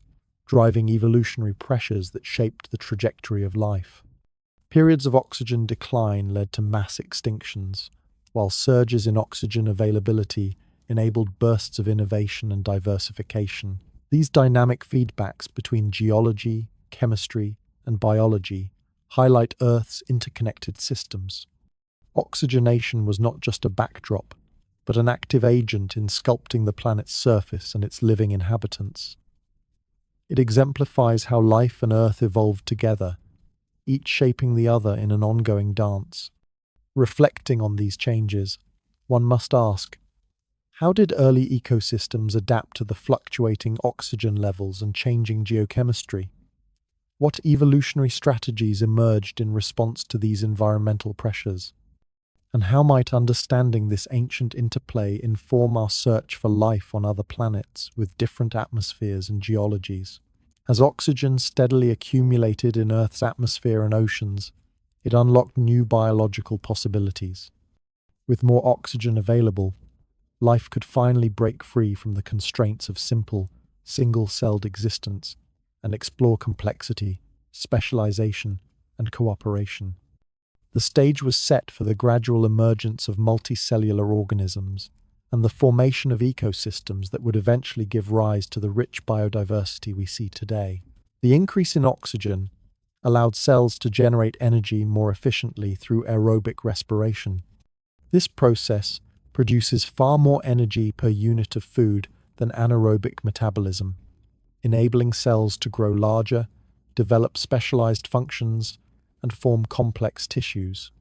A: driving evolutionary pressures that shaped the trajectory of life. Periods of oxygen decline led to mass extinctions, while surges in oxygen availability enabled bursts of innovation and diversification. These dynamic feedbacks between geology, chemistry, and biology highlight Earth's interconnected systems. Oxygenation was not just a backdrop, but an active agent in sculpting the planet's surface and its living inhabitants. It exemplifies how life and Earth evolved together, each shaping the other in an ongoing dance. Reflecting on these changes, one must ask, how did early ecosystems adapt to the fluctuating oxygen levels and changing geochemistry? What evolutionary strategies emerged in response to these environmental pressures? And how might understanding this ancient interplay inform our search for life on other planets with different atmospheres and geologies? As oxygen steadily accumulated in Earth's atmosphere and oceans, it unlocked new biological possibilities. With more oxygen available, life could finally break free from the constraints of simple, single-celled existence and explore complexity, specialization, and cooperation. The stage was set for the gradual emergence of multicellular organisms and the formation of ecosystems that would eventually give rise to the rich biodiversity we see today. The increase in oxygen allowed cells to generate energy more efficiently through aerobic respiration. This process produces far more energy per unit of food than anaerobic metabolism, enabling cells to grow larger, develop specialized functions, and form complex tissues.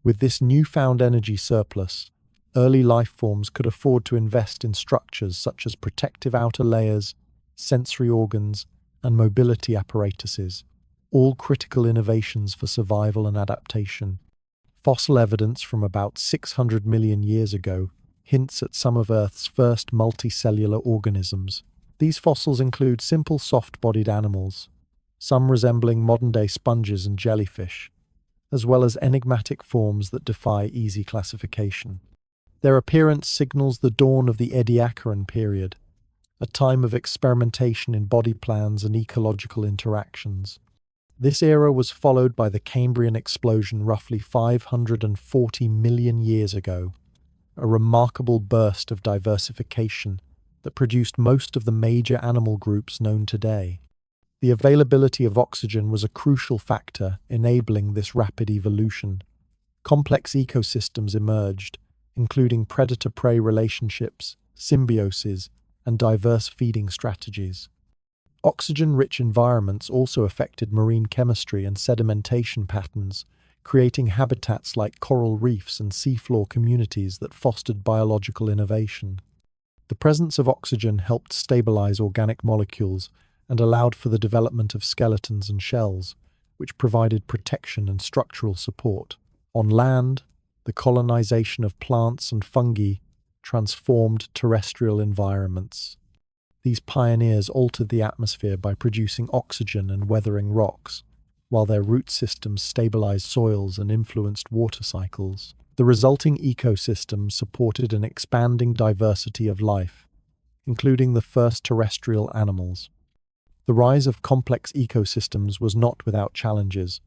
A: With this newfound energy surplus, early life forms could afford to invest in structures such as protective outer layers, sensory organs, and mobility apparatuses, all critical innovations for survival and adaptation. Fossil evidence from about 600 million years ago hints at some of Earth's first multicellular organisms. These fossils include simple soft-bodied animals, some resembling modern-day sponges and jellyfish, as well as enigmatic forms that defy easy classification. Their appearance signals the dawn of the Ediacaran period, a time of experimentation in body plans and ecological interactions. This era was followed by the Cambrian explosion roughly 540 million years ago, a remarkable burst of diversification that produced most of the major animal groups known today. The availability of oxygen was a crucial factor enabling this rapid evolution. Complex ecosystems emerged, including predator-prey relationships, symbioses, and diverse feeding strategies. Oxygen-rich environments also affected marine chemistry and sedimentation patterns, creating habitats like coral reefs and seafloor communities that fostered biological innovation. The presence of oxygen helped stabilize organic molecules and allowed for the development of skeletons and shells, which provided protection and structural support. On land, the colonization of plants and fungi transformed terrestrial environments. These pioneers altered the atmosphere by producing oxygen and weathering rocks, while their root systems stabilized soils and influenced water cycles. The resulting ecosystem supported an expanding diversity of life, including the first terrestrial animals. The rise of complex ecosystems was not without challenges.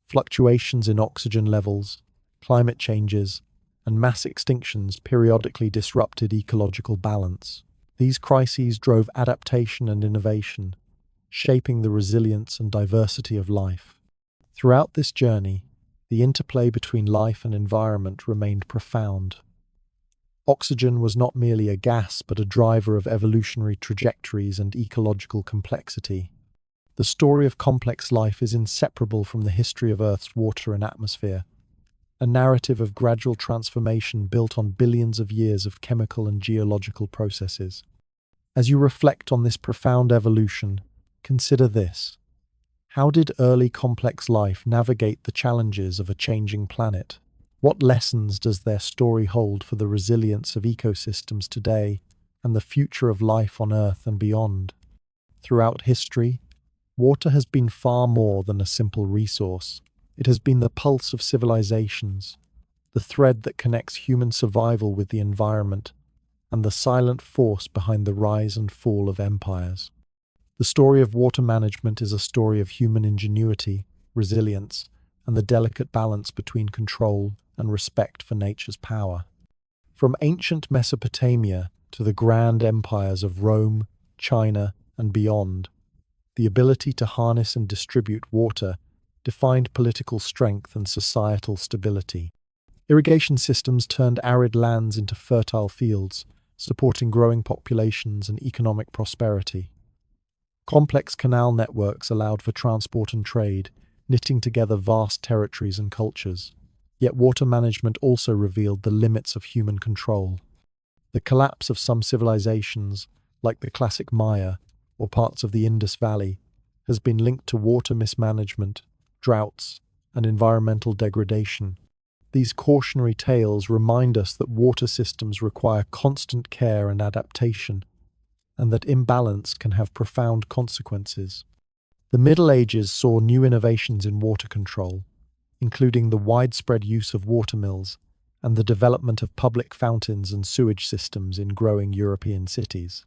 A: Fluctuations in oxygen levels, climate changes, and mass extinctions periodically disrupted ecological balance. These crises drove adaptation and innovation, shaping the resilience and diversity of life. Throughout this journey, the interplay between life and environment remained profound. Oxygen was not merely a gas, but a driver of evolutionary trajectories and ecological complexity. The story of complex life is inseparable from the history of Earth's water and atmosphere, a narrative of gradual transformation built on billions of years of chemical and geological processes. As you reflect on this profound evolution, consider this. How did early complex life navigate the challenges of a changing planet? What lessons does their story hold for the resilience of ecosystems today and the future of life on Earth and beyond? Throughout history, water has been far more than a simple resource. It has been the pulse of civilizations, the thread that connects human survival with the environment, and the silent force behind the rise and fall of empires. The story of water management is a story of human ingenuity, resilience, and the delicate balance between control and respect for nature's power. From ancient Mesopotamia to the grand empires of Rome, China, and beyond, the ability to harness and distribute water defined political strength and societal stability. Irrigation systems turned arid lands into fertile fields, supporting growing populations and economic prosperity. Complex canal networks allowed for transport and trade, knitting together vast territories and cultures. Yet water management also revealed the limits of human control. The collapse of some civilizations, like the classic Maya or parts of the Indus Valley, has been linked to water mismanagement, droughts, and environmental degradation. These cautionary tales remind us that water systems require constant care and adaptation, and that imbalance can have profound consequences. The Middle Ages saw new innovations in water control, including the widespread use of water mills and the development of public fountains and sewage systems in growing European cities.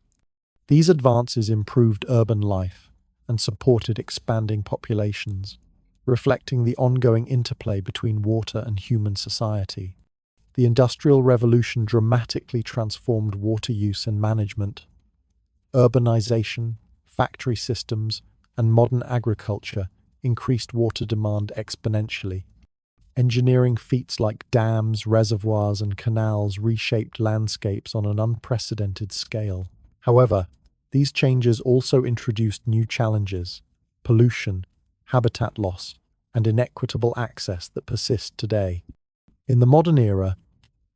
A: These advances improved urban life and supported expanding populations, reflecting the ongoing interplay between water and human society. The Industrial Revolution dramatically transformed water use and management. Urbanization, factory systems, and modern agriculture increased water demand exponentially. Engineering feats like dams, reservoirs, and canals reshaped landscapes on an unprecedented scale. However, these changes also introduced new challenges, pollution, habitat loss, and inequitable access that persist today. In the modern era,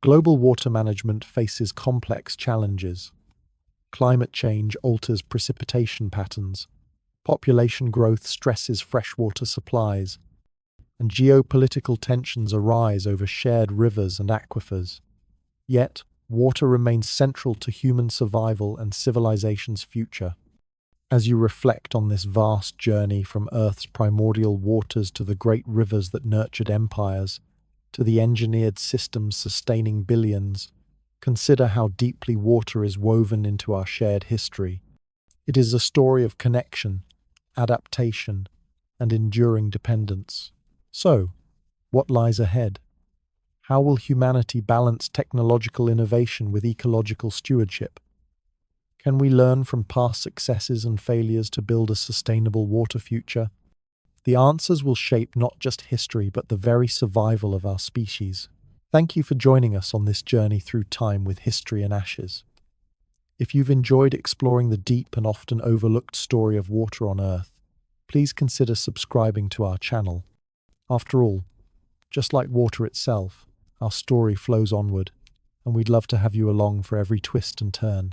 A: global water management faces complex challenges. Climate change alters precipitation patterns, population growth stresses freshwater supplies, and geopolitical tensions arise over shared rivers and aquifers. Yet, water remains central to human survival and civilization's future. As you reflect on this vast journey from Earth's primordial waters to the great rivers that nurtured empires, to the engineered systems sustaining billions, consider how deeply water is woven into our shared history. It is a story of connection, adaptation, and enduring dependence. So, what lies ahead? How will humanity balance technological innovation with ecological stewardship? Can we learn from past successes and failures to build a sustainable water future? The answers will shape not just history but the very survival of our species. Thank you for joining us on this journey through time with History and Ashes. If you've enjoyed exploring the deep and often overlooked story of water on Earth, please consider subscribing to our channel. After all, just like water itself, our story flows onward, and we'd love to have you along for every twist and turn.